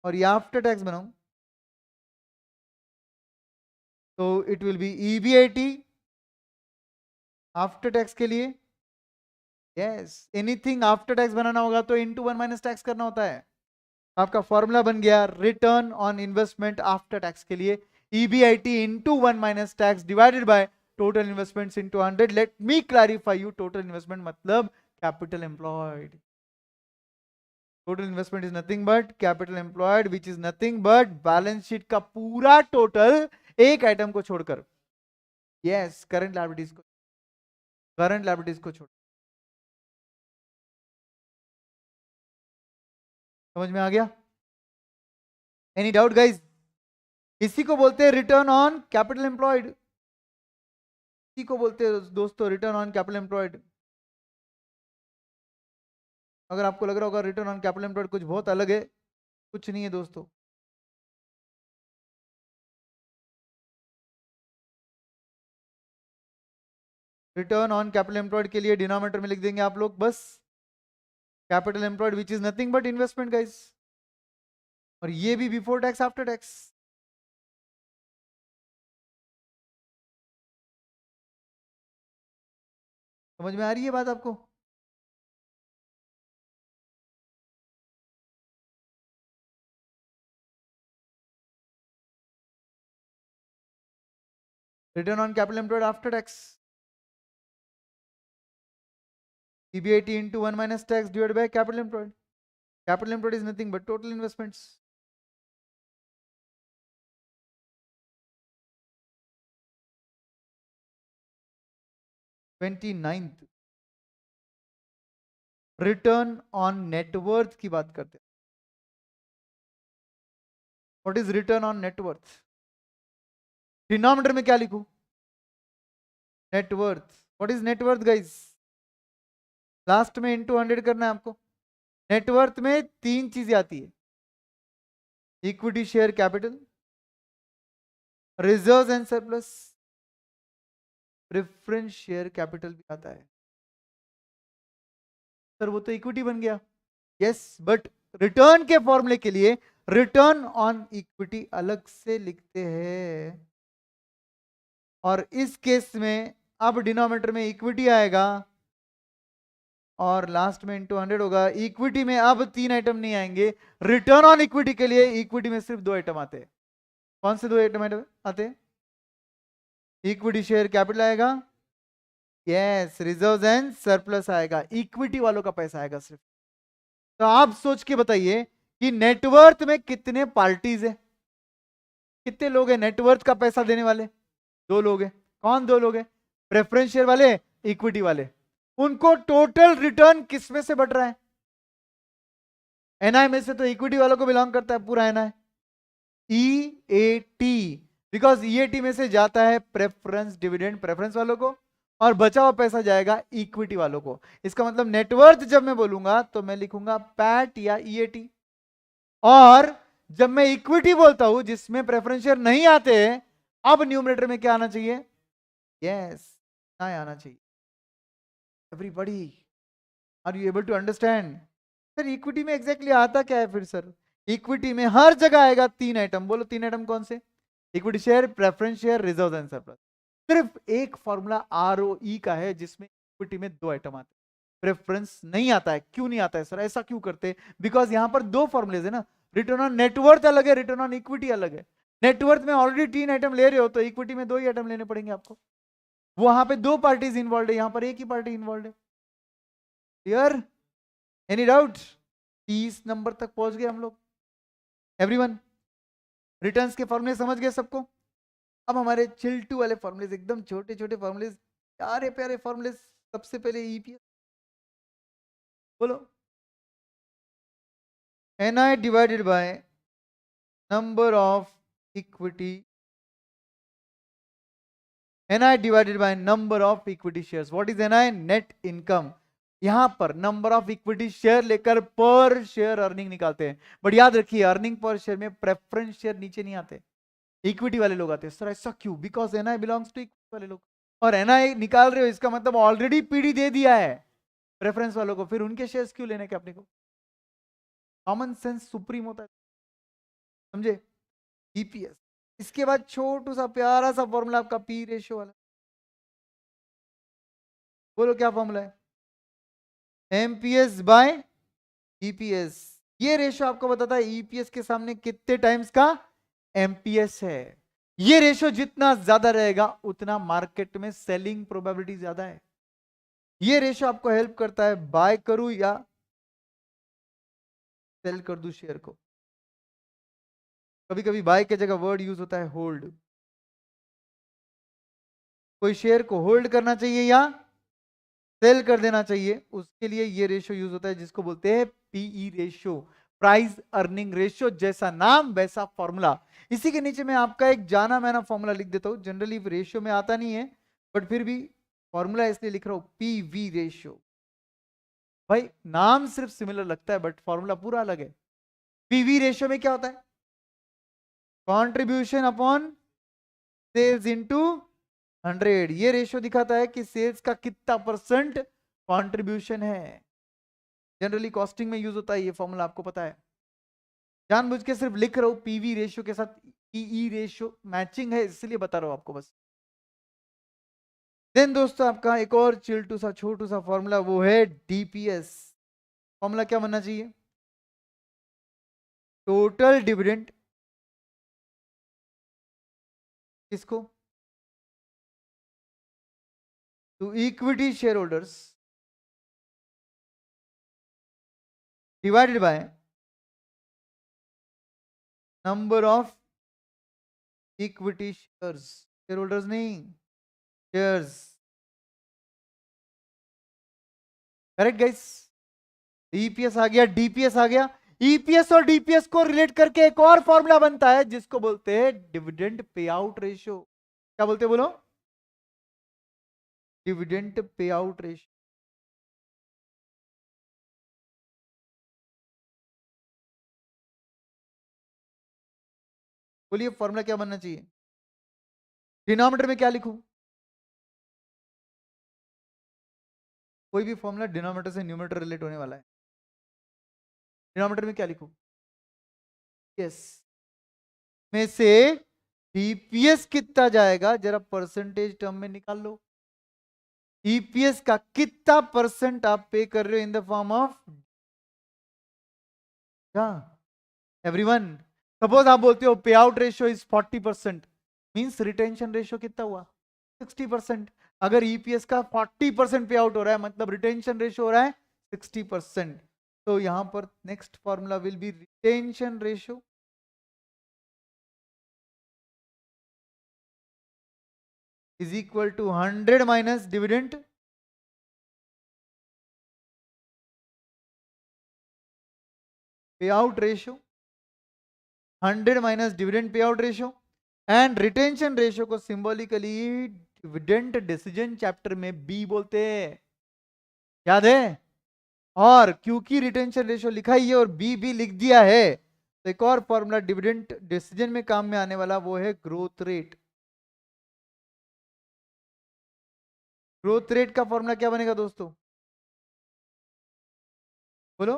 और ये आफ्टर टैक्स बनाऊं, तो it will be EBIT after tax के लिए। यस, एनीथिंग आफ्टर टैक्स बनाना होगा तो इनटू 1 माइनस टैक्स करना होता है। आपका फॉर्मूला बन गया return on investment after tax के लिए, EBIT into 1 minus tax divided by total investments into 100। Let me clarify you, total investment मतलब capital employed. Total investment is nothing but capital employed, which is nothing but balance sheet का पूरा total, एक item को छोड़कर। Yes, current liabilities को, current liabilities को छोड़। समझ में आ गया? Any doubt guys? इसी को बोलते हैं रिटर्न ऑन कैपिटल एम्प्लॉयड। इसी को बोलते हैं दोस्तों रिटर्न ऑन कैपिटल एम्प्लॉयड। अगर आपको लग रहा होगा रिटर्न ऑन कैपिटल एम्प्लॉयड कुछ बहुत अलग है, कुछ नहीं है दोस्तों। रिटर्न ऑन कैपिटल एम्प्लॉयड के लिए डिनोमिनेटर में लिख देंगे आप लोग बस capital employed which is nothing but investment guys, और ये भी बिफोर टैक्स आफ्टर टैक्स। समझ में आ रही है बात आपको? Return on capital employed after tax, EBIT into 1 minus tax divided by capital employed. Capital employed is nothing but total investments. Twenty return on net worth की बात करते हैं। What is return on net worth? Denominator में क्या लिखूं? Net worth. What is net worth guys? Last में into 100 करना है आपको। नेटवर्थ में 3 चीजें आती है, equity share capital, reserves and surplus, preference share capital भी आता है। सर वो तो इक्विटी बन गया। यस, बट रिटर्न के फॉर्मूले के लिए रिटर्न ऑन इक्विटी अलग से लिखते हैं, और इस केस में अब डिनोमिनेटर में इक्विटी आएगा और लास्ट में इंटू 100 होगा। इक्विटी में अब 3 आइटम नहीं आएंगे। रिटर्न ऑन इक्विटी के लिए इक्विटी में सिर्फ 2 आइटम आते हैं। कौन से 2 आइटम आते हैं? इक्विटी शेयर कैपिटल आएगा, यस, रिजर्व्स एंड सरप्लस आएगा। इक्विटी वालों का पैसा आएगा सिर्फ। तो आप सोच के बताइए कि नेटवर्थ में कितने पार्टीज है, कितने लोग हैं नेटवर्थ का पैसा देने वाले? 2 लोग हैं। कौन 2 लोग हैं? प्रेफरेंस शेयर वाले, इक्विटी वाले। उनको टोटल रिटर्न किसमें से बढ़ रहा है? एनआई में से। तो इक्विटी वालों को बिलोंग करता है पूरा एनआई। ईएटी, बिकॉज ईएटी में से जाता है प्रेफरेंस डिविडेंड प्रेफरेंस वालों को, और बचा हुआ पैसा जाएगा इक्विटी वालों को। इसका मतलब नेटवर्थ जब मैं बोलूंगा तो मैं लिखूंगा पैट या ईएटी, और जब मैं इक्विटी बोलता हूं जिसमें प्रेफरेंस शेयर नहीं आते, अब न्यूमरेटर में क्या आना चाहिए? यस, आना चाहिए। Everybody, are you able to understand? Sir equity में एग्जैक्टली आता क्या है फिर? सर इक्विटी में हर जगह आएगा 3 आइटम। बोलो 3 आइटम कौन से? Equity share, preference share, reserve and surplus. सिर्फ एक फॉर्मूला ROE का है जिसमें इक्विटी में 2 आइटम आते हैं, प्रेफरेंस नहीं आता है। क्यों नहीं आता है सर? ऐसा क्यों करते? बिकॉज यहां पर 2 फॉर्मुलेज है ना, रिटर्न ऑन नेटवर्थ अलग है, रिटर्न ऑन इक्विटी अलग है। नेटवर्थ में ऑलरेडी 3 आइटम ले रहे हो तो इक्विटी में 2 ही आइटम लेने पड़ेंगे आपको। वहां पे 2 पार्टीज इन्वॉल्व है, यहां पर एक ही पार्टी इन्वॉल्व है। क्लियर? Any doubt? 30 नंबर तक पहुंच गए हम लोग। एवरीवन रिटर्न्स के फॉर्मूले समझ गए सबको? अब हमारे चिल्टू वाले फॉर्मूलेज, एकदम छोटे छोटे फॉर्मूलेज, प्यारे प्यारे फॉर्मूलेज। सबसे पहले ईपीएस बोलो। NI divided by number of equity, NI divided by number of equity shares. What is NI? Net income. यहां पर नंबर ऑफ इक्विटी शेयर लेकर पर शेयर अर्निंग निकालते हैं, बट याद रखिए अर्निंग पर शेयर में प्रेफरेंस शेयर नीचे नहीं आते, इक्विटी वाले लोग आते हैं। सर ऐसा क्यों? Because NI belongs to equity वाले लोग, और एनआई निकाल रहे हो इसका मतलब ऑलरेडी पीडी दे दिया है प्रेफरेंस वालों को, फिर उनके शेयर्स क्यों लेने के अपने को? कॉमन सेंस सुप्रीम होता है, समझे? ईपीएस। इसके बाद छोटू सा प्यारा सा फॉर्मूला आपका पी रेशियो वाला। बोलो क्या फॉर्मूला है? MPS by EPS. ये रेशियो आपको बताता है ईपीएस के सामने कितने टाइम्स का एमपीएस है। ये रेशियो जितना ज्यादा रहेगा उतना मार्केट में सेलिंग प्रोबेबिलिटी ज्यादा है। ये रेशियो आपको हेल्प करता है बाय करूं या सेल कर दूं शेयर को। कभी कभी बाय की जगह वर्ड यूज होता है होल्ड। कोई शेयर को होल्ड करना चाहिए या सेल कर देना चाहिए, उसके लिए ये रेशियो यूज होता है जिसको बोलते हैं PE ratio, price earning ratio. जैसा नाम वैसा फॉर्मूला। इसी के नीचे मैं आपका एक जाना माना फॉर्मूला लिख देता हूं, जनरली रेशियो में आता नहीं है बट फिर भी फॉर्मूला इसलिए लिख रहा हूं पीवी रेशियो। भाई नाम सिर्फ सिमिलर लगता है बट फॉर्मूला पूरा अलग है। पीवी रेशियो में क्या होता है? Contribution upon sales into 100। ये रेशियो दिखाता है कि सेल्स का कितना परसेंट कंट्रीब्यूशन है। जनरली कॉस्टिंग में यूज होता है ये फॉर्मूला, आपको पता है। जानबूझ के सिर्फ लिख रहा हूं पीवी रेशियो के साथ ई रेशियो मैचिंग है, इसलिए बता रहा हूं आपको बस। देन दोस्तों आपका एक और चिल्टू सा छोटू सा फॉर्मूला, वो है डीपीएस। फॉर्मूला क्या बनना चाहिए? टोटल डिविडेंड किसको? To equity share holders divided by number of equity shares. Share holders नहीं, शेयर्स। Correct guys? ईपीएस आ गया, डीपीएस आ गया। ईपीएस और डीपीएस को रिलेट करके एक और फॉर्मूला बनता है जिसको बोलते हैं डिविडेंड पे आउट रेशियो। क्या बोलते हैं बोलो? Dividend pay out ratio. बोलिए फॉर्मूला क्या बनना चाहिए? डिनोमिनेटर में क्या लिखूं? कोई भी फॉर्मूला डिनोमिनेटर से न्यूमरेटर रिलेट होने वाला है। डिनोमिनेटर में क्या लिखूं? यस, में से डीपीएस कितना जाएगा जरा परसेंटेज टर्म में निकाल लो। ईपीएस का कितना परसेंट आप पे कर रहे हो इन द फॉर्म ऑफ, क्या एवरीवन? सपोज आप बोलते हो पे out ratio is 40%, means retention ratio कितना हुआ? 60%। अगर ईपीएस का 40% पे आउट हो रहा है मतलब रिटेंशन रेशियो हो रहा है 60%। तो यहां पर next formula will be retention ratio is equal to 100 minus dividend pay out ratio, 100 minus dividend pay out ratio. And retention ratio को सिंबॉलिकली डिविडेंड डिसीजन चैप्टर में बी बोलते हैं, याद है? और क्योंकि रिटेंशन रेशियो लिखा ही है और बी भी लिख दिया है, तो एक और फॉर्मूला डिविडेंड डिसीजन में काम में आने वाला वो है ग्रोथ रेट। ग्रोथ रेट का फॉर्मूला क्या बनेगा दोस्तों? बोलो।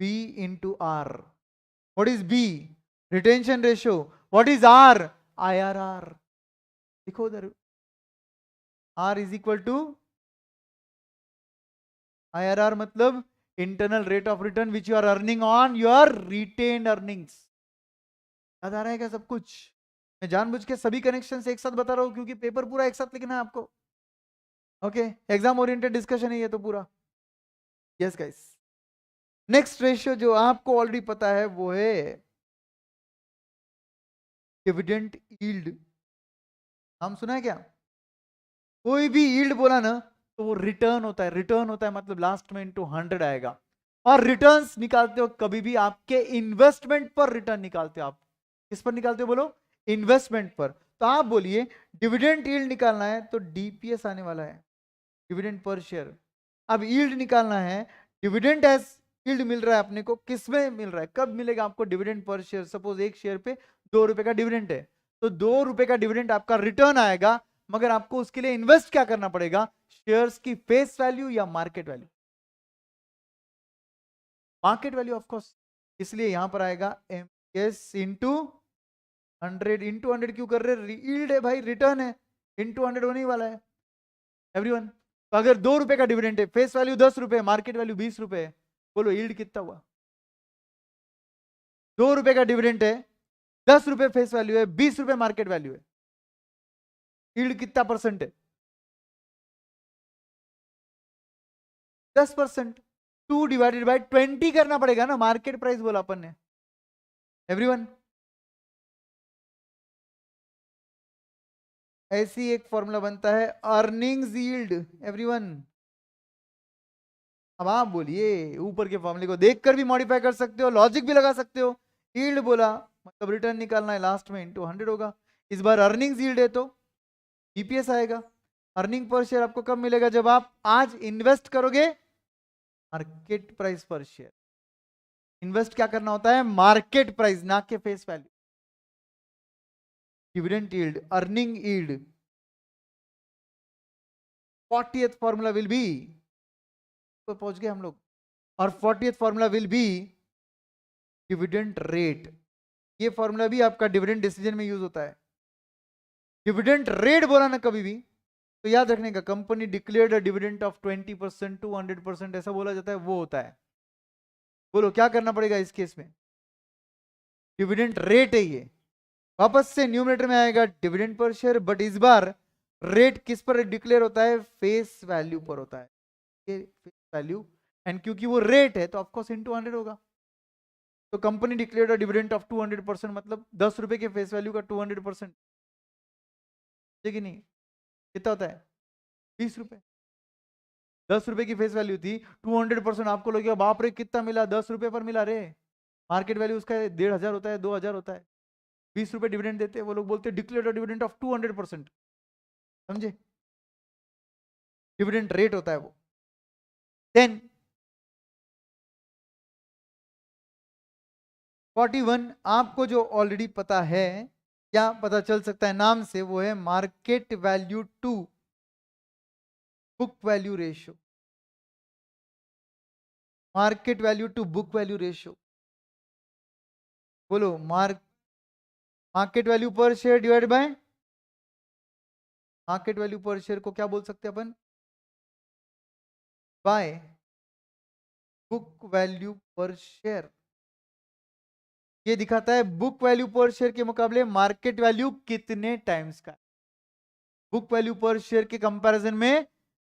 B into R. What is B? Retention ratio. What is R? IRR. लिखो उधर, R is equal to IRR, मतलब internal rate of return which you are earning on your retained earnings. याद आ रहा है क्या सब कुछ? मैं जानबूझ के सभी कनेक्शन एक साथ बता रहा हूं क्योंकि पेपर पूरा एक साथ लिखना है आपको। ओके, एग्जाम ओरिएंटेड डिस्कशन है ये तो पूरा। यस गाइस, नेक्स्ट रेशियो जो आपको ऑलरेडी पता है वो है डिविडेंड यील्ड। नाम सुना है क्या? कोई भी यील्ड बोला ना तो वो रिटर्न होता है। रिटर्न होता है मतलब लास्ट में इनटू 100 आएगा। और रिटर्न्स निकालते हो कभी भी आपके इन्वेस्टमेंट पर रिटर्न निकालते हो आप। किस पर निकालते हो बोलो? इन्वेस्टमेंट पर। तो आप बोलिए डिविडेंड यील्ड निकालना है तो डीपीएस आने वाला है, डिविडेंड पर शेयर। अब यील्ड निकालना है, डिविडेंड एज यील्ड मिल रहा है अपने को, किसमें मिल रहा है, कब मिलेगा आपको? Dividend per share. सपोज एक शेयर पे 2 रुपए का डिविडेंड है तो 2 रुपए का डिविडेंड आपका रिटर्न आएगा, मगर आपको उसके लिए इन्वेस्ट क्या करना पड़ेगा? शेयर्स की फेस वैल्यू या market value? Market value of course. इसलिए यहां पर आएगा एम एस इंटू 100। इंटू 100 क्यों कर रहे? यील्ड है भाई, रिटर्न है, इंटू 100 होने ही वाला है एवरीवन। तो अगर 2 रुपए का डिविडेंड है, फेस वैल्यू 10 रुपए, मार्केट वैल्यू 20 रुपए है, बोलो यील्ड कितना हुआ? 2 रुपए का डिविडेंड है, 10 रुपए फेस वैल्यू है, 20 रुपए मार्केट वैल्यू है, यील्ड कितना परसेंट है? 10%। 2 डिवाइडेड बाय 20 करना पड़ेगा ना, मार्केट प्राइस बोला अपन ने एवरीवन। ऐसी एक फॉर्मूला बनता है अर्निंग्स यील्ड एवरीवन। अब आप बोलिए, ऊपर के फॉर्मूले को देखकर भी मॉडिफाई कर सकते हो, लॉजिक भी लगा सकते हो। यील्ड बोला मतलब रिटर्न निकालना है, लास्ट में इंटू 100 होगा। इस बार अर्निंग्स यील्ड है तो ईपीएस आएगा। अर्निंग पर शेयर आपको कब मिलेगा? जब आप आज इन्वेस्ट करोगे मार्केट प्राइस पर शेयर। इन्वेस्ट क्या करना होता है? मार्केट प्राइस, ना के face value. Dividend yield, earning yield, 40th formula will B, तो पहुंच गए हम लोग, और 40th formula will B dividend rate. ये फॉर्मूला भी आपका डिविडेंड डिसीजन में यूज होता है। डिविडेंड रेट बोला ना कभी भी तो याद रखने का, company declared a dividend of 20% to 100% ऐसा बोला जाता है, वो होता है। बोलो क्या करना पड़ेगा इस केस में, डिविडेंड रेट है ये। वापस से न्यूमरेटर में आएगा डिविडेंड पर शेयर, बट इस बार रेट किस पर डिक्लेयर होता है, फेस वैल्यू पर होता है, ये फेस वैल्यू, एंड क्योंकि वो रेट है तो ऑफकोर्स इंटू 100 होगा। तो company declared a dividend of 200%, मतलब 10 रुपए के फेस वैल्यू का 200%, ठीक है नहीं, कितना होता है 20 रुपए। 10 रुपए की फेस वैल्यू थी, 200% आपको लगेगा बाप रे कितना मिला, 10 रुपए पर मिला रे, मार्केट वैल्यू उसका 1500 होता है, 2000 होता है, 20 रुपए डिविडेंड देते हैं वो लोग, बोलते हैं डिक्लेयर्ड डिविडेंड ऑफ 200%, समझे, डिविडेंड रेट होता है वो। देन 41 आपको जो ऑलरेडी पता है, क्या पता चल सकता है नाम से, वो है market value to book value ratio, market value to book value ratio. बोलो market value per share divide by market value per share को क्या बोल सकते हैं अपन, by book value per share. ये दिखाता है बुक वैल्यू पर शेयर के मुकाबले मार्केट वैल्यू कितने टाइम्स का, बुक वैल्यू पर शेयर के कंपैरिजन में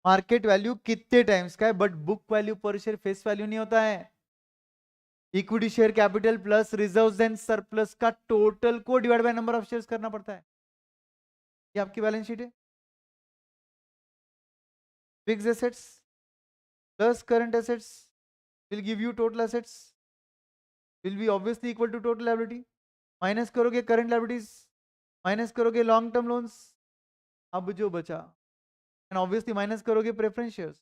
मार्केट वैल्यू कितने टाइम्स का है। But book value per share face value नहीं होता है, equity share capital plus reserves and surplus का टोटल को divide by number of shares करना पड़ता है। ये आपकी बैलेंस शीट है, fixed assets plus current assets will give you total assets, will be obviously equal to total liability, minus करोगे current liabilities, minus करोगे लॉन्ग टर्म लोन्स, अब जो बचा, एंड ऑब्वियसली माइनस करोगे प्रेफरेंस शेयर्स,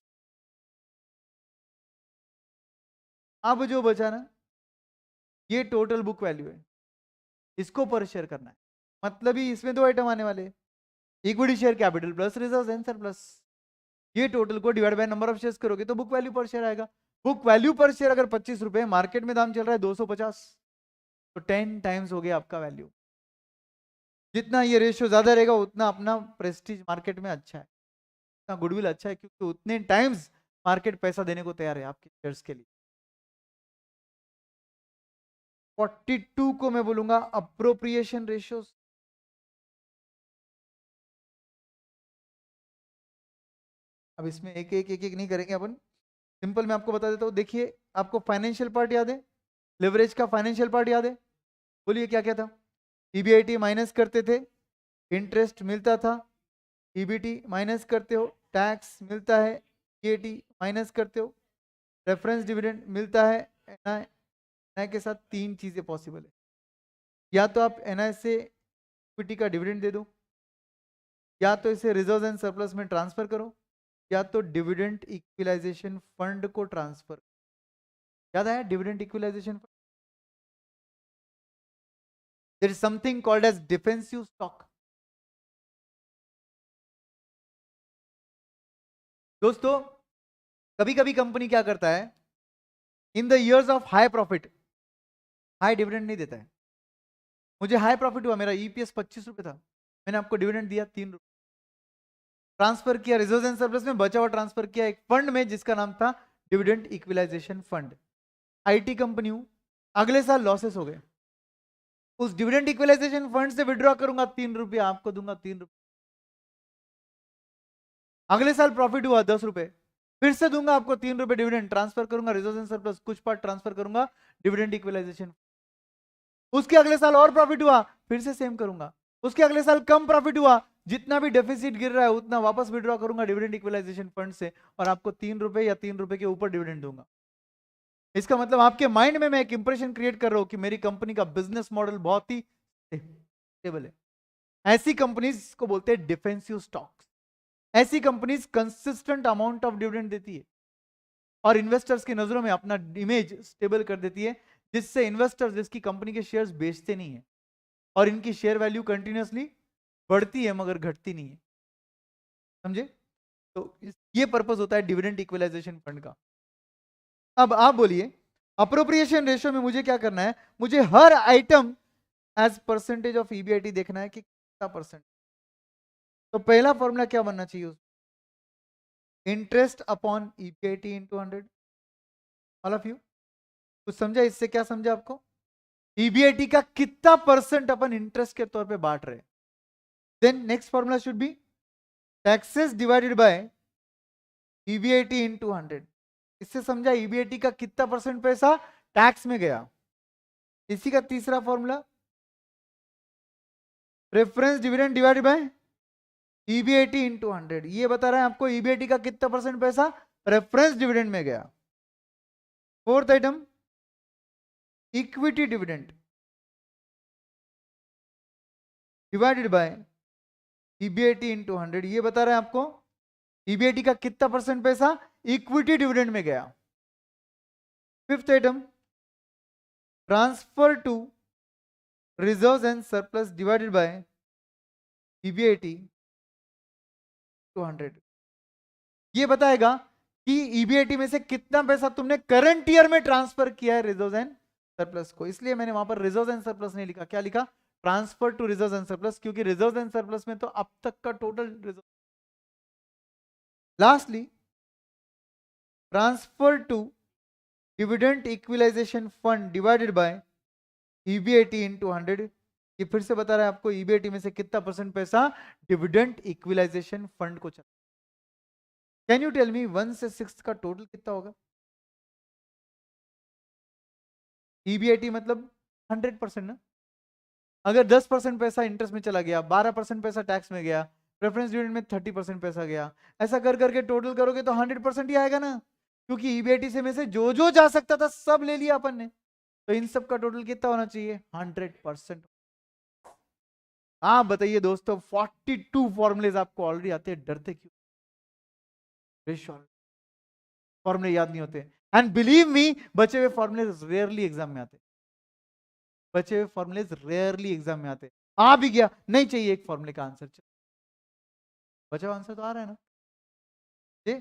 अब जो बचा ना, ये टोटल बुक वैल्यू है, इसको पर शेयर करना है। मतलब ही इसमें दो आइटम आने वाले, equity share capital plus reserves and surplus, ये टोटल को divide by number of shares करोगे तो बुक वैल्यू पर शेयर आएगा। बुक वैल्यू पर शेयर अगर 25 रुपए, मार्केट में दाम चल रहा है 250, तो 10 टाइम्स हो गया आपका वैल्यू। जितना ये रेशियो ज्यादा रहेगा उतना अपना प्रेस्टीज मार्केट में अच्छा है, उतना गुडविल अच्छा है, क्योंकि उतने टाइम्स मार्केट पैसा देने को तैयार है आपके शेयर्स के लिए। 42 को मैं बोलूंगा अप्रोप्रिएशन रेशियोज। अब इसमें एक नहीं करेंगे अपन, सिंपल मैं आपको बता देता हूँ। देखिए आपको फाइनेंशियल पार्ट याद है, लेवरेज का फाइनेंशियल पार्ट याद है, बोलिए क्या क्या था। ईबीआईटी माइनस करते थे, इंटरेस्ट मिलता था, ईबीटी माइनस करते हो, टैक्स मिलता है, ईएटी माइनस करते हो, रेफरेंस डिविडेंड मिलता है, एनआई, एनआई के साथ तीन चीजें पॉसिबल है, या तो आप एनआई से इक्विटी का डिविडेंड दे दो, या तो इसे रिजर्व एंड सरप्लस में ट्रांसफर करो, या तो डिविडेंड इक्विलाइजेशन फंड को ट्रांसफर। याद आया dividend equalisation fund, there is something called as defensive stock. दोस्तों कभी कभी कंपनी क्या करता है, in the years of high profit high dividend नहीं देता है। मुझे हाई प्रॉफिट हुआ, मेरा ईपीएस 25 रुपए था, मैंने आपको डिविडेंड दिया 3 रुपए, ट्रांसफर किया रिजर्व एंड सरप्लस में, बचा हुआ ट्रांसफर किया एक फंड में जिसका नाम था dividend equalisation fund. IT company हूं, अगले साल लॉसेस हो गए, उस डिविडेंड इक्विलाइजेशन फंड से विड्रॉ करूंगा 3 रुपए, आपको दूंगा 3 रुपए। अगले साल प्रॉफिट हुआ 10 रुपए, फिर से दूंगा आपको 3 रुपए डिविडेंड, ट्रांसफर करूंगा रिजर्व एंड सरप्लस, कुछ पार्ट ट्रांसफर करूंगा डिविडेंड इक्विलाइजेशन। उसके अगले साल और प्रॉफिट हुआ, फिर से सेम करूंगा। उसके अगले साल कम प्रॉफिट हुआ, जितना भी डेफिसिट गिर रहा है उतना वापस विड्रॉ करूंगा डिविडेंड इक्विलाइजेशन फंड से, और आपको 3 रुपए या 3 रुपए के ऊपर डिविडेंड दूंगा। इसका मतलब आपके माइंड में मैं एक इंप्रेशन क्रिएट कर रहा हूं कि मेरी कंपनी का बिजनेस मॉडल बहुत ही स्टेबल है। ऐसी कंपनीज को बोलते हैं डिफेंसिव स्टॉक्स। ऐसी companies consistent amount of dividend देती है और इन्वेस्टर्स की नजरों में अपना इमेज स्टेबल कर देती है, जिससे इन्वेस्टर्स जिसकी कंपनी के शेयर्स बेचते नहीं है, और इनकी शेयर वैल्यू कंटिन्यूअसली बढ़ती है मगर घटती नहीं है, समझे? तो ये पर्पस होता है डिविडेंड इक्वलाइजेशन फंड का। अब आप बोलिए अप्रोप्रिएशन रेशियो में मुझे क्या करना है, मुझे हर item as percentage of EBIT देखना है कि कितना परसेंट। तो पहला फॉर्मूला क्या बनना चाहिए, interest upon EBIT into 100। All of you कुछ समझा इससे? क्या समझा आपको? ईबीआईटी का कितना परसेंट अपन इंटरेस्ट के तौर पे बांट रहे हैं। Then next formula should be taxes divided by EBIT into 100। इससे समझा ईबीआईटी का कितना परसेंट पैसा टैक्स में गया। इसी का तीसरा formula reference dividend divided by EBIT into 100। ये बता रहा है आपको ईबीआईटी का कितना परसेंट पैसा रेफरेंस डिविडेंड में गया। Fourth item equity dividend divided by EBIT into 100। ये बता रहा है आपको ईबीआईटी का कितना परसेंट पैसा इक्विटी डिविडेंड में गया। Fifth item transfer to reserves and surplus divided by EBIT 200। ये बताएगा कि ईबीआईटी में से कितना पैसा तुमने करंट ईयर में ट्रांसफर किया है रिजर्व्स एंड सरप्लस को। इसलिए मैंने वहां पर रिजर्व्स एंड सरप्लस नहीं लिखा, क्या लिखा? Transfer to reserves and surplus, क्योंकि रिजर्व्स एंड सरप्लस में तो अब तक का total reserve. Lastly transfer to dividend equalisation fund divided by EBIT into 100। ये फिर से बता रहा है आपको ईबीआईटी में से कितना परसेंट पैसा डिविडेंड इक्विलाइजेशन फंड को चला। कैन यू टेल मी 1 से 6 का टोटल कितना होगा? ईबीआईटी मतलब 100% ना। अगर 10% पैसा इंटरेस्ट में चला गया, 12% पैसा टैक्स में गया, प्रेफरेंस डिविडेंड में 30% पैसा गया, ऐसा कर करके टोटल करोगे तो 100% ही आएगा ना, क्योंकि ईबीआईटी से में से जो जो जा सकता था सब ले लिया अपन ने। तो इन सब का टोटल कितना होना चाहिए? 100%। आप बताइए दोस्तों, 42 फॉर्मुलेज आपको ऑलरेडी आते हैं, डरते क्यों? फॉर्मुले याद नहीं होते। एंड बिलीव मी, बचे हुए फॉर्मुले रेयरली एग्जाम में आते, बचे हुए फॉर्मुले रेयरली एग्जाम में आते। आ भी गया, नहीं चाहिए एक फॉर्मुले का आंसर, बचा हुआ आंसर तो आ रहा है ना, ये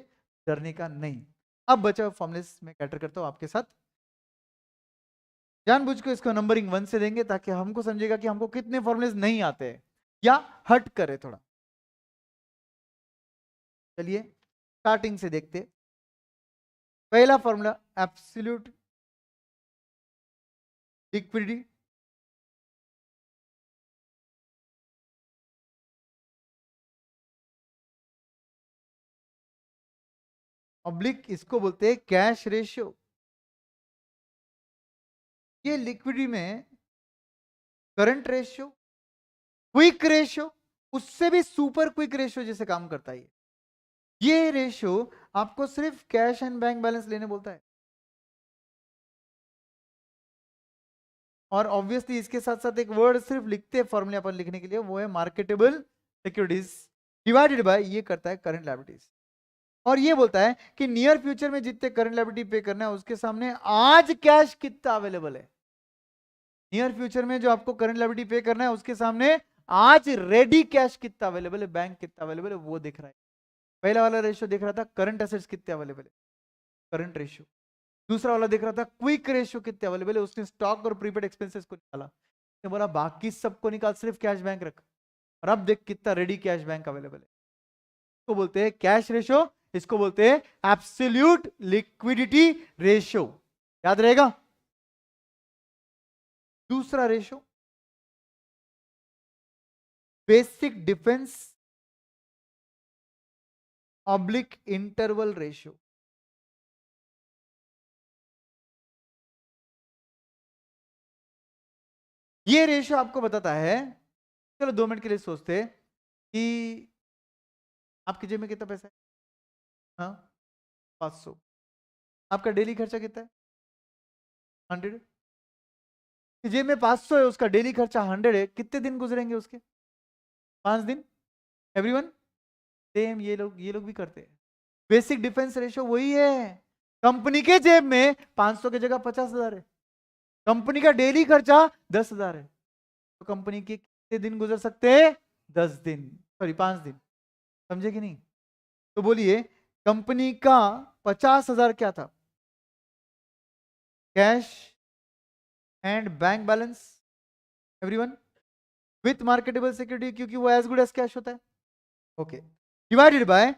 डरने का नहीं। अब बचा हुआ फॉर्मुले में कैटर करता हूं आपके साथ, जानबूझ के इसको नंबरिंग 1 से देंगे ताकि हमको समझेगा कि हमको कितने फॉर्मुलेज नहीं आते हैं या हट करे थोड़ा। चलिए स्टार्टिंग से देखते। पहला फॉर्मूला एब्सोल्यूट लिक्विडिटी ऑब्लिक, इसको बोलते हैं कैश रेशियो। ये लिक्विडिटी में करंट रेशियो, क्विक रेशियो, उससे भी सुपर क्विक रेशियो जैसे काम करता है। ये रेशियो आपको सिर्फ कैश एंड बैंक बैलेंस लेने बोलता है, और ऑब्वियसली इसके साथ साथ एक वर्ड सिर्फ लिखते हैं फॉर्मूला पर लिखने के लिए, वो है मार्केटेबल सिक्योरिटीज डिवाइडेड बाय, ये करता है करंट लायबिलिटीज। और ये बोलता है कि नियर फ्यूचर में जितने करंट लायबिलिटी पे करना है उसके सामने आज कैश कितना अवेलेबल है। नियर फ्यूचर में जो आपको करंट लायबिलिटी पे करना है उसके सामने आज रेडी कैश कितना अवेलेबल है, बैंक कितना अवेलेबल है, वो दिख रहा है। पहला वाला रेशियो देख रहा था करंट एसेट्स कितने अवेलेबल है, करंट रेशियो। दूसरा वाला देख रहा था क्विक रेशियो कितने अवेलेबल है, उसने स्टॉक और प्रीपेड एक्सपेंसेस को निकाला, उसने बोला बाकी सबको निकाल, सिर्फ कैश बैंक रख, और अब देख कितना रेडी कैश बैंक अवेलेबल है। इसको बोलते हैं कैश रेशियो, इसको बोलते हैं एब्सोल्यूट लिक्विडिटी रेशियो, याद रहेगा। दूसरा ratio basic defence oblique interval ratio. ये रेशियो आपको बताता है, चलो 2 मिनट के लिए सोचते हैं कि आपकी जेब में कितना पैसा है, हाँ 500, आपका डेली खर्चा कितना है 100, जेब में 500 है, उसका डेली खर्चा 100 है, कितने दिन गुजरेंगे उसके? 5 दिन। एवरीवन सेम, ये लोग भी करते हैं। बेसिक डिफेंस रेशियो वही है, कंपनी के जेब में 500 की जगह 50,000 है, कंपनी का डेली खर्चा 10,000 है, तो कंपनी के कितने दिन गुजर सकते हैं? 10 दिन, सॉरी 5 दिन। समझे कि नहीं? तो बोलिए कंपनी का 50,000 क्या था? Cash and bank balance, everyone, with marketable security, क्योंकि वो एज गुड एज कैश होता है। ओके, डिवाइडेड बाय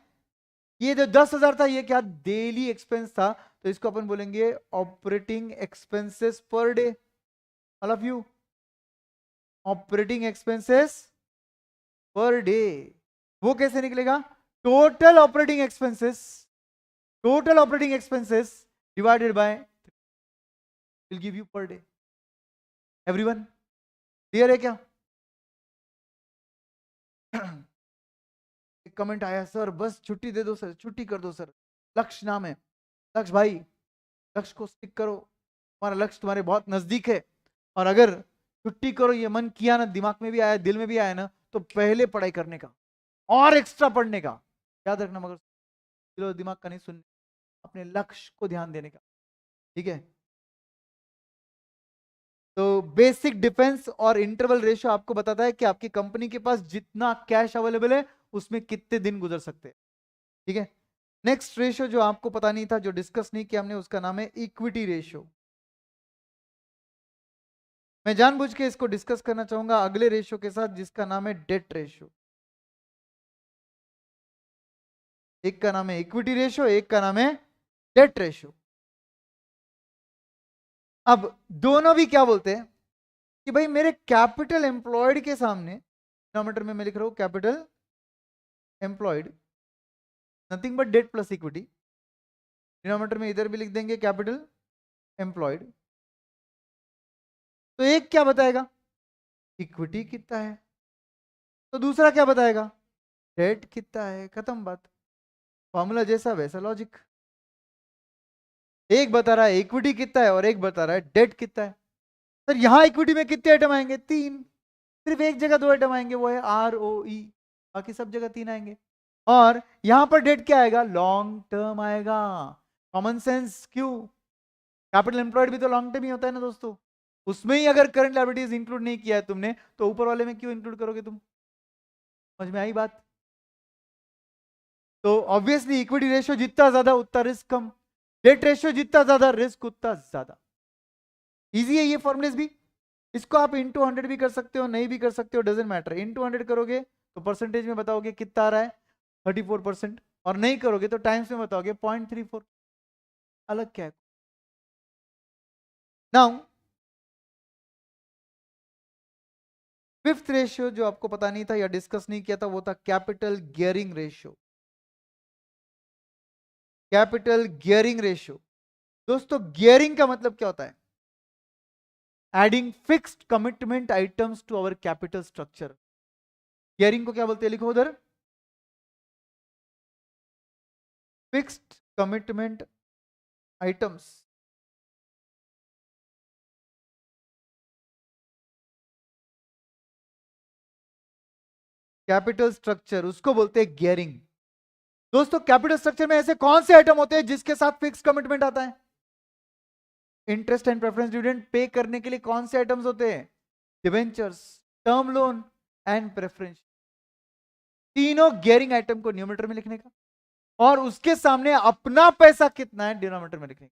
ये जो 10,000 था, ये क्या डेली एक्सपेंस था, तो इसको अपन बोलेंगे operating expenses per day. All of you, operating expenses per day. वो कैसे निकलेगा? Total operating expenses, total operating expenses divided bye will give you per day. Everyone clear है क्या? एक कमेंट आया, सर बस छुट्टी दे दो सर, छुट्टी कर दो सर। लक्ष्य नाम है, लक्ष्य भाई, लक्ष्य को स्टिक करो, तुम्हारा लक्ष्य तुम्हारे बहुत नजदीक है। और अगर छुट्टी करो ये मन किया ना, दिमाग में भी आया, दिल में भी आया ना, तो पहले पढ़ाई करने का और एक्स्ट्रा पढ़ने का याद रखना, मगर दिमाग का नहीं सुनने, अपने लक्ष्य को ध्यान देने का। ठीक है, तो बेसिक डिफेंस और इंटरवल रेशियो आपको बताता है कि आपकी कंपनी के पास जितना कैश अवेलेबल है उसमें कितने दिन गुजर सकते हैं। ठीक है, नेक्स्ट रेशियो जो आपको पता नहीं था, जो डिस्कस नहीं किया हमने, उसका नाम है इक्विटी रेशियो। मैं जानबूझ के इसको डिस्कस करना चाहूंगा अगले रेशियो के साथ, जिसका नाम है डेट रेशियो। एक का नाम है इक्विटी रेशियो, एक का नाम है डेट रेशियो। अब दोनों भी क्या बोलते हैं कि भाई मेरे कैपिटल एम्प्लॉयड के सामने, डिनोमिनेटर में मैं लिख रहा हूं capital employed, nothing but debt plus equity. Denominator में इधर भी लिख देंगे कैपिटल एम्प्लॉयड। तो एक क्या बताएगा? इक्विटी कितना है, तो दूसरा क्या बताएगा? डेट कितना है। खत्म बात, फॉर्मूला जैसा वैसा लॉजिक। एक बता रहा है इक्विटी कितना है और एक बता रहा है डेट कितना है। सर यहां इक्विटी में कितने आइटम आएंगे? 3। सिर्फ एक जगह 2 आइटम आएंगे, वो है ROE, बाकी सब जगह 3 आएंगे। और यहां पर डेट क्या आएगा? लॉन्ग टर्म आएगा। कॉमन सेंस, क्यों? कैपिटल एम्प्लॉयड भी तो लॉन्ग टर्म ही होता है ना दोस्तों। उसमें ही अगर करंट लायबिलिटीज इंक्लूड नहीं किया है तुमने, तो ऊपर वाले में क्यों इंक्लूड करोगे तुम? समझ में आई बात? तो ऑब्वियसली इक्विटी रेशियो जितना ज्यादा उतना रिस्क कम, डेट रेशियो जितना ज्यादा रिस्क उतना ज्यादा। इजी है ये फॉर्मुलेस भी। इसको आप इंटू 100 भी कर सकते हो, नहीं भी कर सकते हो, डजेंट मैटर। इंटू 100 करोगे तो परसेंटेज में बताओगे कितना आ रहा है, 34%। और नहीं करोगे तो टाइम्स में बताओगे 0.34। अलग क्या है? नाउ फिफ्थ रेशियो जो आपको पता नहीं था या डिस्कस नहीं किया था, वो था capital gearing ratio. Capital gearing ratio दोस्तों, गियरिंग का मतलब क्या होता है? Adding fixed commitment items to our capital structure. Gearing को क्या बोलते हैं? लिखो उधर, fixed commitment items capital structure, उसको बोलते हैं गियरिंग। दोस्तों कैपिटल स्ट्रक्चर में ऐसे कौन से आइटम होते हैं जिसके साथ फिक्स कमिटमेंट आता है? Interest and preference dividend pay करने के लिए कौन से आइटम्स होते हैं? Debentures, term loan and preference. तीनों गियरिंग आइटम को न्यूमरेटर में लिखने का, और उसके सामने अपना पैसा कितना है डिनोमिनेटर में लिखने का।